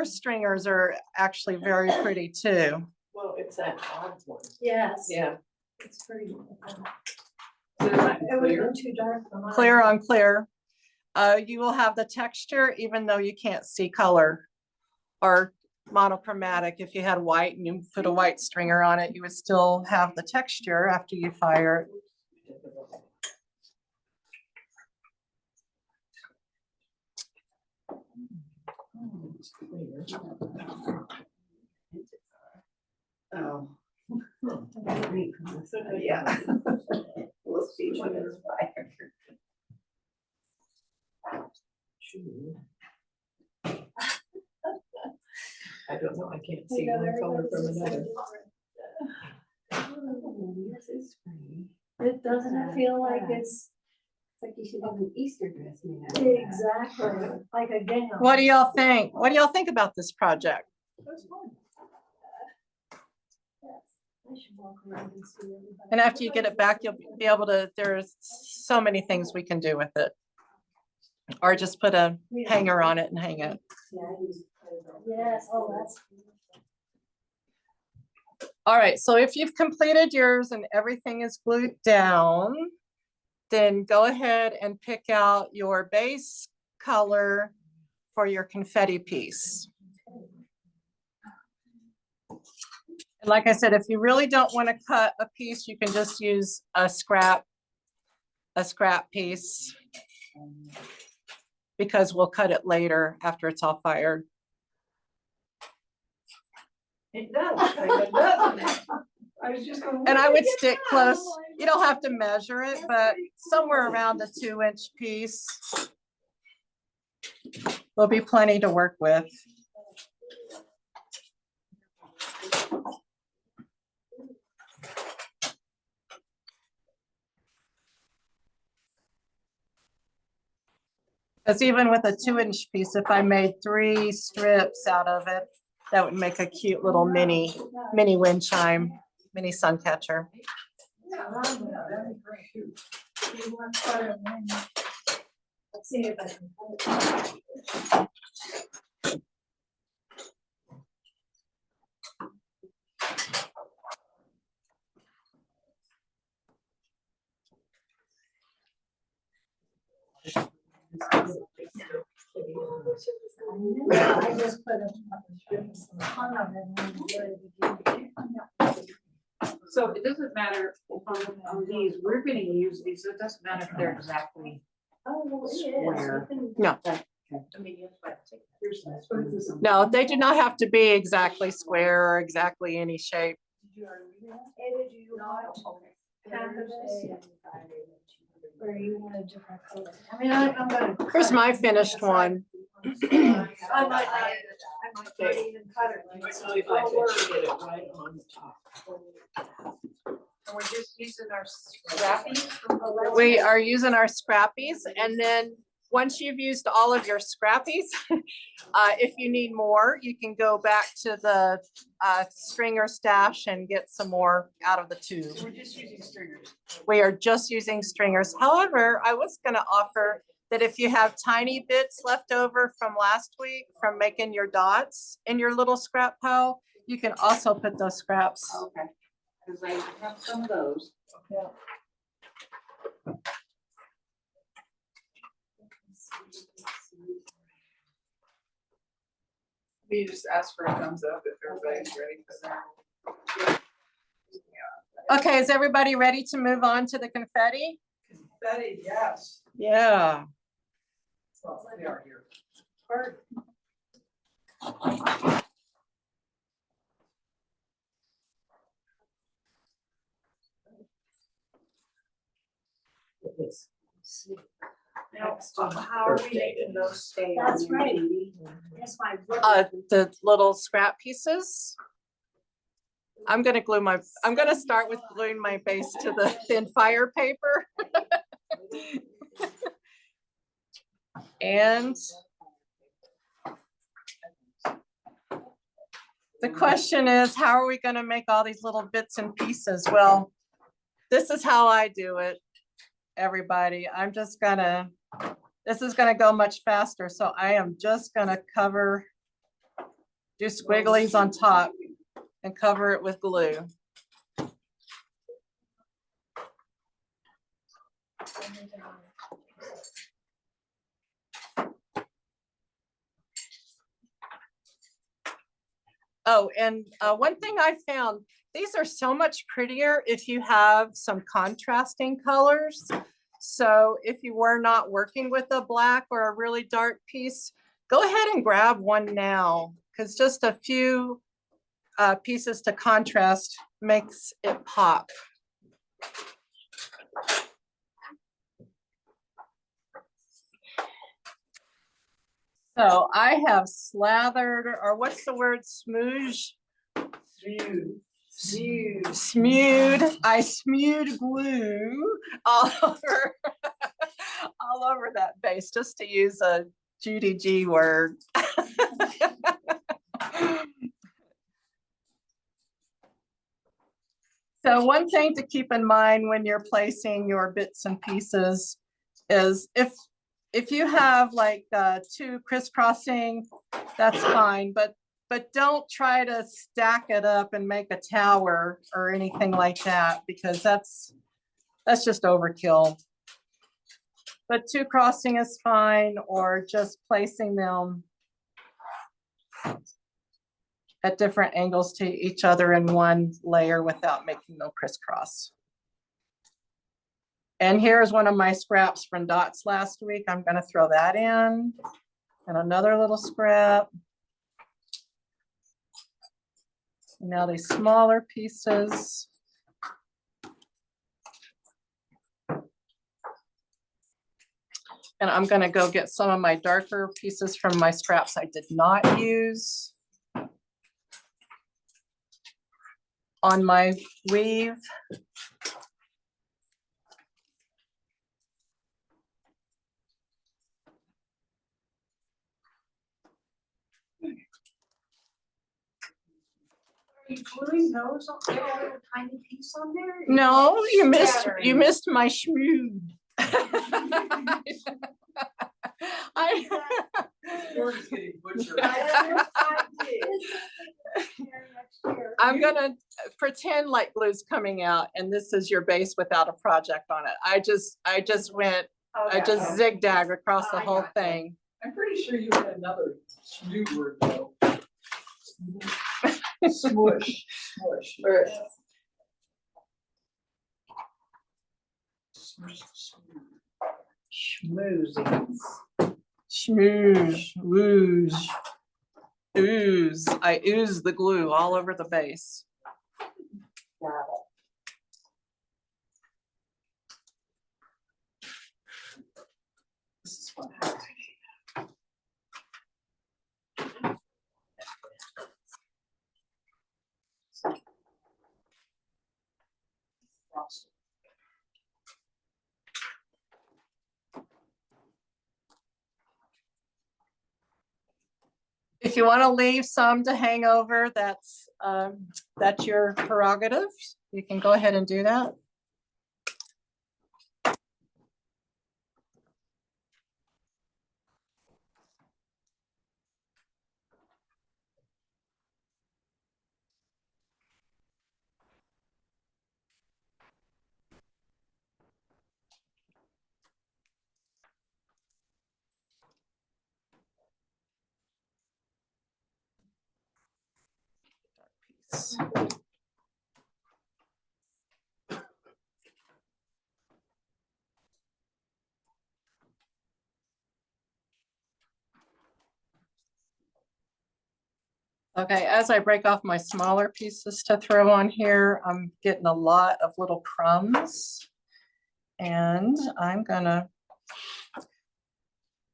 stringers are actually very pretty too. Well, it's that odd one. Yes. Yeah. It's pretty. So it might be It would clear. go too dark for mine. Clear on clear. You will have the texture even though you can't see color. Or monochromatic, if you had white and you put a white stringer on it, you would still have the texture after you fire it. Oh. Yeah. We'll see when it's fire. I don't know, I can't see one color from another. This is pretty. It doesn't feel like it's Like you should have an Easter dress made out of that. exactly like a gown. What do y'all think? What do y'all think about this project? Yes, I should walk around and see everybody. And after you get it back, you'll be able to, there's so many things we can do with it. Or just put a hanger on it and hang it. Yes, oh, that's. All right, so if you've completed yours and everything is glued down, then go ahead and pick out your base color for your confetti piece. And like I said, if you really don't want to cut a piece, you can just use a scrap piece, because we'll cut it later after it's all fired. It does, doesn't it? I was just going. And I would stick close. You don't have to measure it, but somewhere around a 2-inch piece will be plenty to work with. Because even with a 2-inch piece, if I made 3 strips out of it, that would make a cute little mini wind chime, mini sun catcher. Let's see if I can. Yeah, I just put a ton of it. So it doesn't matter if on these, we're gonna use these, it doesn't matter if they're exactly. Oh, well, it is. Square. You can- No. I mean, yes, but here's this. No, they do not have to be exactly square or exactly any shape. Hey, did you want half of this? Or you want a different color? I mean, I'm gonna. Here's my finished one. I might not even cut it. So if I bet you get it right on the top. And we're just using our scrappies. We are using our scrappies, and then once you've used all of your scrappies, if you need more, you can go back to the stringer stash and get some more out of the tube. We're just using stringers. We are just using stringers. However, I was gonna offer that if you have tiny bits left over from last week from making your dots in your little scrap pile, you can also put those scraps. Okay. Cause I have some of those. You just ask for a thumbs up if everybody's ready for that. Okay, is everybody ready to move on to the confetti? Betty, yes. Yeah. Well, we are here. Now, how are we making those stay? on That's there, right. Judy? That's my. The little scrap pieces. I'm gonna start with gluing my base to the thin fire paper. And the question is, how are we gonna make all these little bits and pieces? Well, this is how I do it, everybody. This is gonna go much faster, so I am just gonna do squigglies on top and cover it with glue. Oh, and one thing I found, these are so much prettier if you have some contrasting colors. So if you were not working with a black or a really dark piece, go ahead and grab one now, because just a few pieces to contrast makes it pop. So I have slathered, or what's the word, smooge? Smooth. I smooth glue all over, all over that base, just to use a Judy G word. So one thing to keep in mind when you're placing your bits and pieces is if you have like two crisscrossing, that's fine, but don't try to stack it up and make a tower or anything like that, because that's just overkill. But two crossing is fine, or just placing them at different angles to each other in one layer without making no crisscross. And here's one of my scraps from dots last week. I'm gonna throw that in, and another little scrap. Now these smaller pieces. And I'm gonna go get some of my darker pieces from my scraps I did not use on my weave. Are you gluing those on there, a little tiny piece on there? No, you missed Scattering. my schmood. Word's getting butchered. I'm gonna pretend like glue's coming out, and this is your base without a project on it. I just zigzag across the whole thing. I'm pretty sure you had another new word though. Smush, smush. Schmoozing. Schmooze, wooze, ooze. I ooze the glue all over the base. This is what happens. If you want to leave some to hang over, that's your prerogative. You can go ahead and do that. Okay, as I break off my smaller pieces to throw on here, I'm getting a lot of little crumbs. And I'm gonna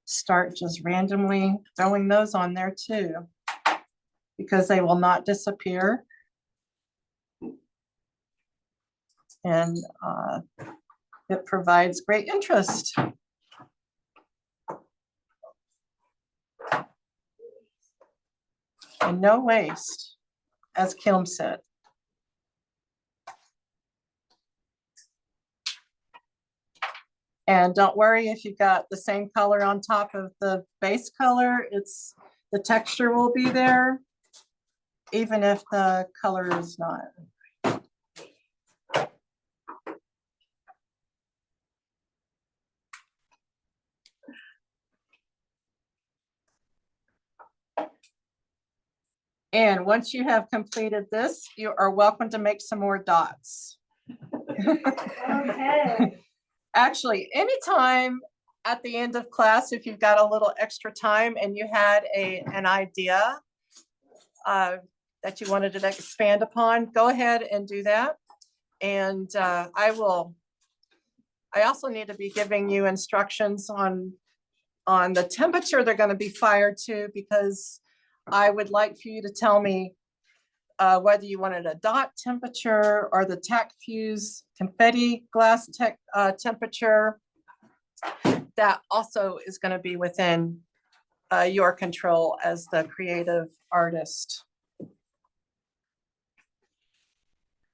start just randomly throwing those on there too, because they will not disappear. And it provides great interest. And no waste, as Kim said. And don't worry if you've got the same color on top of the base color, the texture will be there, even if the color is not. And once you have completed this, you are welcome to make some more dots. Okay. Actually, anytime at the end of class, if you've got a little extra time and you had an idea that you wanted to expand upon, go ahead and do that. And I also need to be giving you instructions on the temperature they're going to be fired to, because I would like for you to tell me whether you wanted a dot temperature or the tack fuse confetti glass temperature. That also is going to be within your control as the creative artist.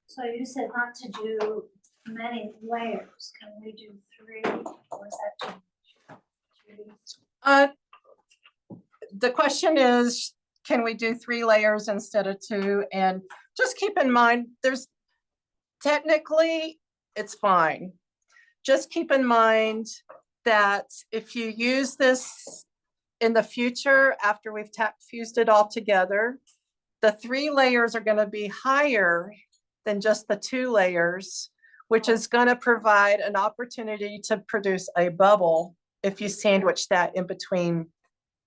So you said not to do many layers. Can we do 3 or is that too much? The question is, can we do 3 layers instead of 2? And just keep in mind, technically, it's fine. Just keep in mind that if you use this in the future, after we've tack fused it all together, the 3 layers are going to be higher than just the 2 layers, which is going to provide an opportunity to produce a bubble if you sandwich that in between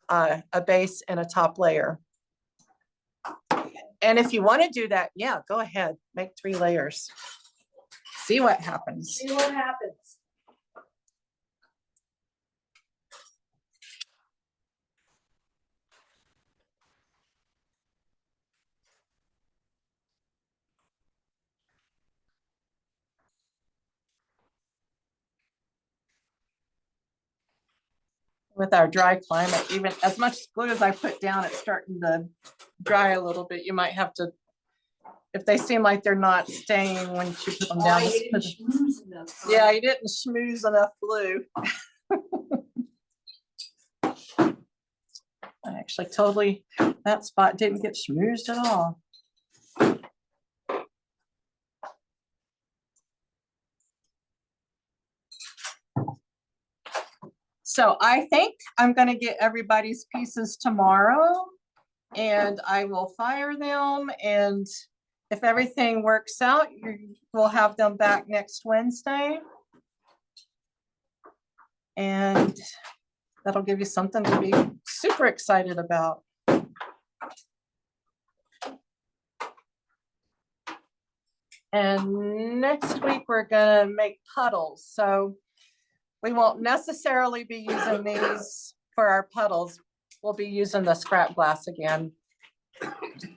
a base and a top layer. And if you want to do that, yeah, go ahead, make 3 layers. See what happens. See what happens. With our dry climate, even as much glue as I put down, it's starting to dry a little bit. You might have to, if they seem like they're not staying when you put them down. Yeah, you didn't schmooze enough glue. I actually totally, that spot didn't get schmoozed at all. So I think I'm going to get everybody's pieces tomorrow and I will fire them. And if everything works out, we'll have them back next Wednesday. And that'll give you something to be super excited about. And next week, we're gonna make puddles. So we won't necessarily be using these for our puddles. We'll be using the scrap glass again.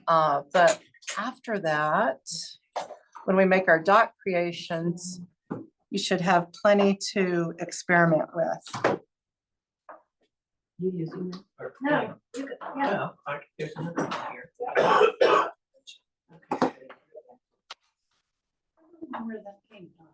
But after that, when we make our dot creations, you should have plenty to experiment with. You using them? No, you could, yeah. No, there's another one here. Where that came from.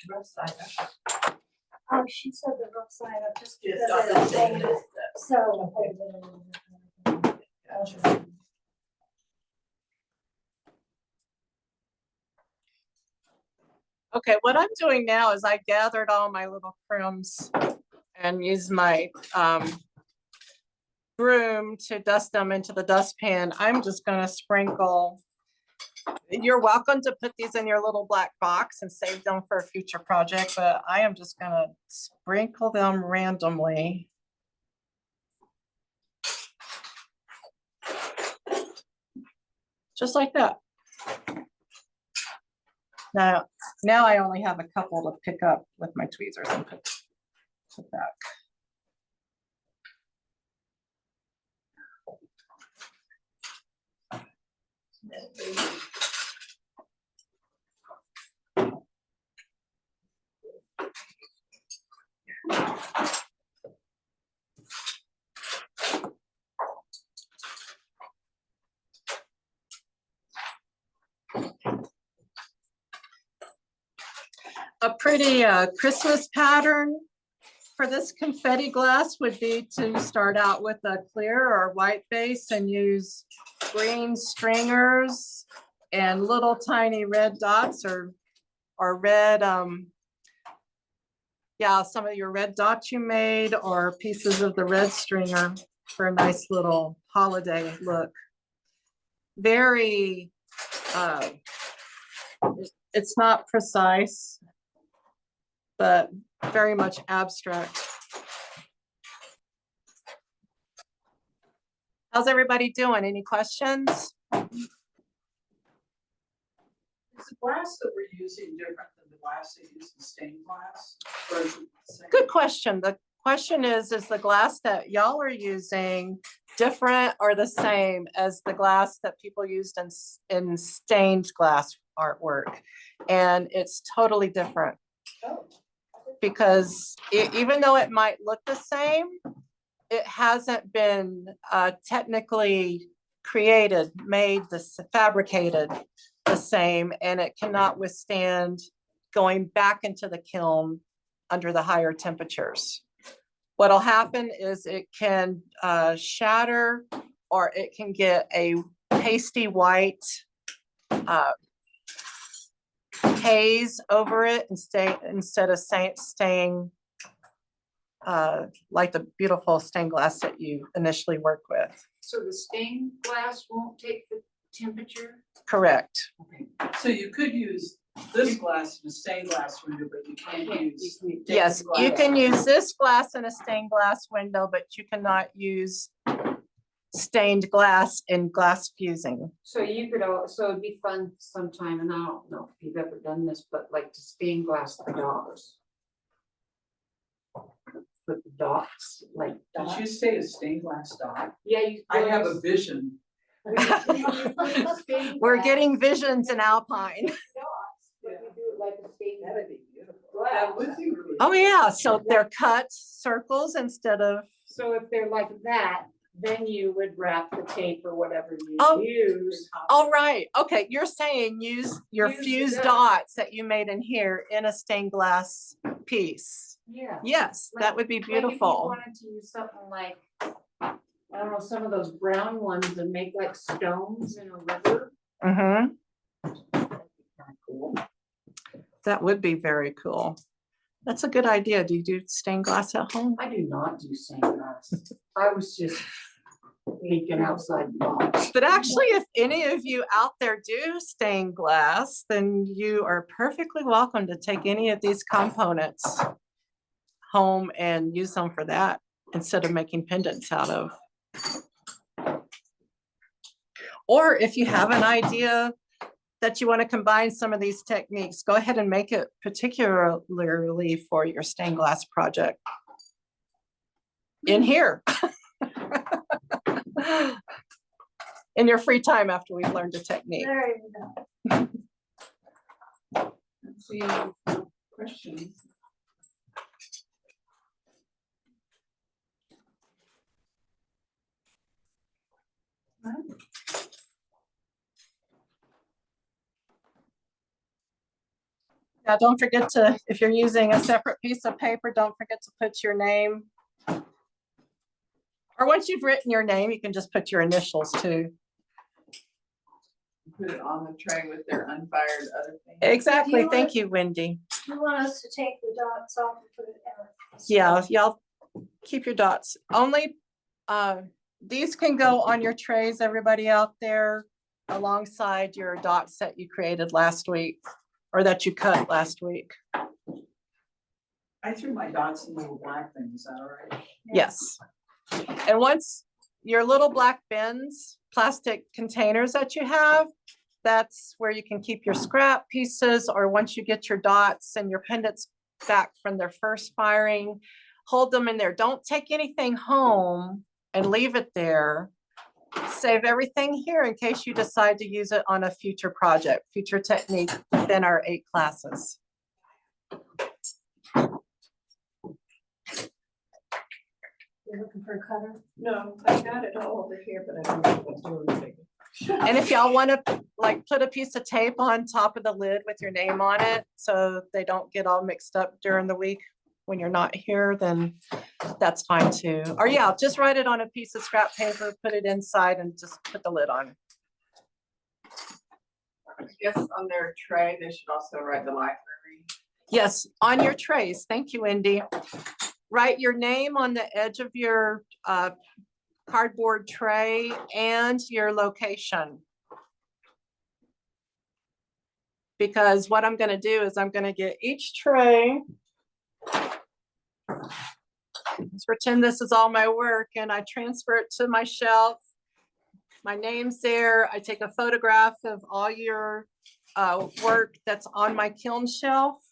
Rough side up. Oh, she said the rough side up just because Just I on the don't same hold it. as So. Gotcha. Okay, what I'm doing now is I gathered all my little crumbs and used my broom to dust them into the dustpan. I'm just gonna sprinkle. You're welcome to put these in your little black box and save them for a future project, but I am just gonna sprinkle them randomly. Just like that. Now I only have a couple to pick up with my tweezers and put back. A pretty Christmas pattern for this confetti glass would be to start out with a clear or white base and use green stringers and little tiny red dots or red, yeah, some of your red dots you made or pieces of the red stringer for a nice little holiday look. Very, it's not precise, but very much abstract. How's everybody doing? Any questions? Is the glass that we're using different than the glass they use in stained glass? Or is it the same? Good question. The question is the glass that y'all are using different or the same as the glass that people used in stained glass artwork? And it's totally different. Oh. Because even though it might look the same, it hasn't been technically created, fabricated the same, and it cannot withstand going back into the kiln under the higher temperatures. What'll happen is it can shatter, or it can get a pasty white haze over it instead of staying like the beautiful stained glass that you initially worked with. So the stained glass won't take the temperature? Correct. Okay. So you could use this glass in a stained glass window, but you can't use. Yes, stained you glass. can use this glass in a stained glass window, but you cannot use stained glass in glass fusing. So you could, so it'd be fun sometime, and I don't know if you've ever done this, but like to stained glass the dogs. Put the dots, like. Did you say a stained glass dog? Yeah. I have a vision. We're getting visions in Alpine. That'd be beautiful. That would be really. Oh, yeah, so they're cut circles instead of, So if they're like that, then you would wrap the tape or whatever you Oh. use. all right, okay, you're saying use your Use the fused dots. dots that you made in here in a stained glass piece. Yeah. Yes, that would be Like if you beautiful. wanted to use something like, I don't know, some of those brown ones and make like stones in a river. Mm-hmm. That'd be kinda cool. That would be very cool. That's a good idea. Do you do stained glass at home? I do not do stained glass. I was just thinking outside the box. But actually, if any of you out there do stained glass, then you are perfectly welcome to take any of these components home and use them for that instead of making pendants out of. Or if you have an idea that you want to combine some of these techniques, go ahead and make it particularly for your stained glass project in here. In your free time after we've learned a technique. There you go. Let's see, questions. Now, don't forget to, if you're using a separate piece of paper, don't forget to put your name. Or once you've written your name, you can just put your initials too. Put it on the tray with their unfired other things. Exactly. you Thank want- you, Wendy. You want us to take the dots off and put it out? Yeah, y'all keep your dots. Only, these can go on your trays, everybody out there, alongside your dots that you created last week or that you cut last week. I threw my dots in little black things, is that all right? Yes. And once your little black bins, plastic containers that you have, that's where you can keep your scrap pieces, or once you get your dots and your pendants back from their first firing, hold them in there. Don't take anything home and leave it there. Save everything here in case you decide to use it on a future project, future technique within our 8 classes. You're looking for a cutter? No, I got it all over here, but I don't know what I'm doing. And if y'all want to like put a piece of tape on top of the lid with your name on it, so they don't get all mixed up during the week when you're not here, then that's fine too. Or yeah, just write it on a piece of scrap paper, put it inside and just put the lid on. I guess on their tray, they should also write the library. Yes, on your trays. Thank you, Wendy. Write your name on the edge of your cardboard tray and your location. Because what I'm gonna do is I'm gonna get each tray. Let's pretend this is all my work and I transfer it to my shelf. My name's there. I take a photograph of all your work that's on my kiln shelf.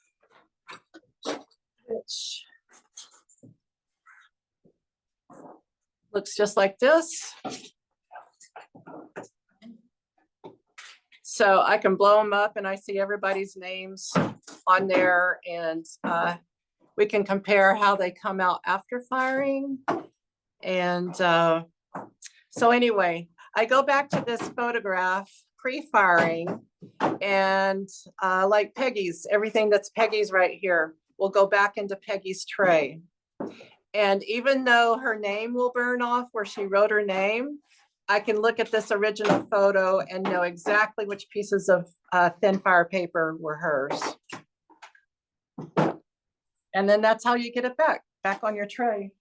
Which looks just like this. So I can blow them up and I see everybody's names on there, and we can compare how they come out after firing. And so anyway, I go back to this photograph pre-firing, and like Peggy's, everything that's Peggy's right here will go back into Peggy's tray. And even though her name will burn off where she wrote her name, I can look at this original photo and know exactly which pieces of thin fire paper were hers. And then that's how you get it back on your tray.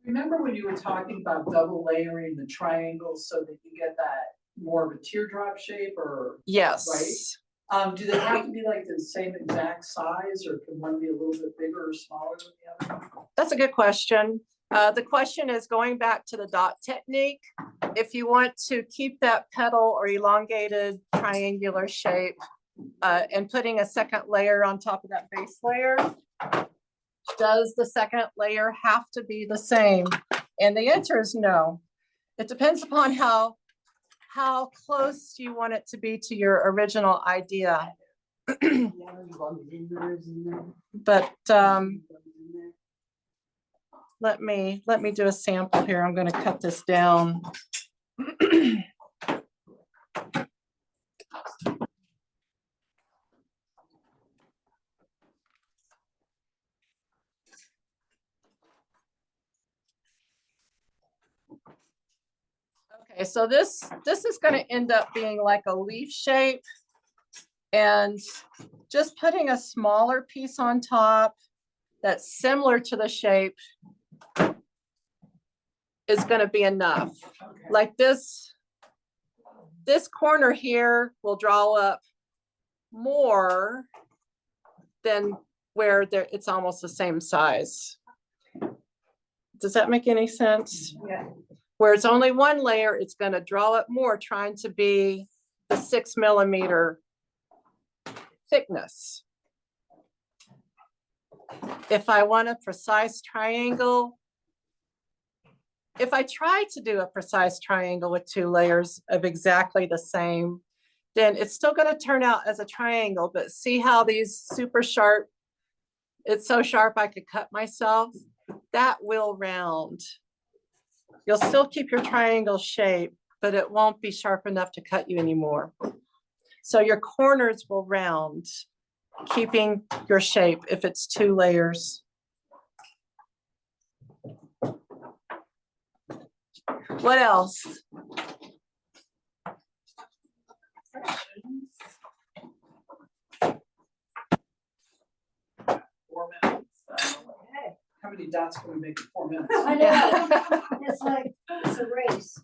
Remember when you were talking about double layering the triangles so that you get that more of a teardrop shape or? Yes. Do they have to be like the same exact size or can one be a little bit bigger or smaller than the other? That's a good question. The question is going back to the dot technique. If you want to keep that petal or elongated triangular shape and putting a second layer on top of that base layer, does the second layer have to be the same? And the answer is no. It depends upon how close you want it to be to your original idea. But let me do a sample here. I'm going to cut this down. Okay, so this is going to end up being like a leaf shape, and just putting a smaller piece on top that's similar to the shape is going to be enough. Like this corner here will draw up more than where it's almost the same size. Does that make any sense? Yeah. Where it's only one layer, it's going to draw up more, trying to be the 6 millimeter thickness. If I want a precise triangle, if I try to do a precise triangle with 2 layers of exactly the same, then it's still going to turn out as a triangle. But see how these super sharp, it's so sharp I could cut myself? That will round. You'll still keep your triangle shape, but it won't be sharp enough to cut you anymore. So your corners will round, keeping your shape if it's 2 layers. What else? How many dots can we make in 4 minutes? I know, it's like, it's a race.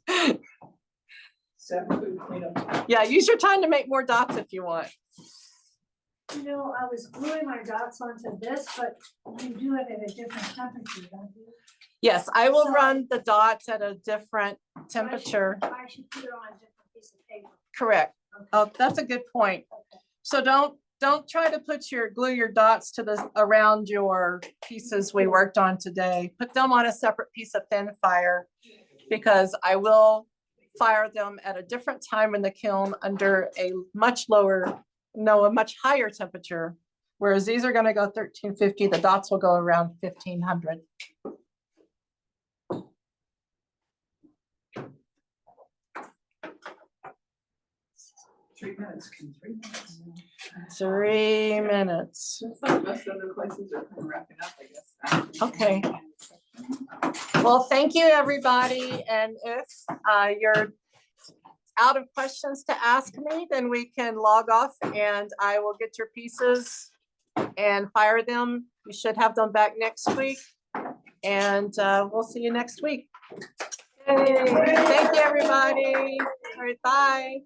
7 food cleanup. Yeah, use your time to make more dots if you want. You know, I was gluing my dots onto this, but you do it at a different temperature, don't you? Yes, I will So- run the dots at a different temperature. I should put it on a different piece of paper. Correct. Okay. Oh, that's a good point. Okay. So don't try to glue your dots to the around your pieces we worked on today. Put them on a separate piece of thin fire, because I will fire them at a different time in the kiln under a much higher temperature. Whereas these are going to go 1350, the dots will go around 1500. 3 minutes, can 3 minutes? 3 minutes. Looks like most other places are kind of wrapping up, I guess. Okay. Well, thank you, everybody. And if you're out of questions to ask me, then we can log off and I will get your pieces and fire them. You should have them back next week. And we'll see you next week. Yay. Thank you, everybody. All right, bye.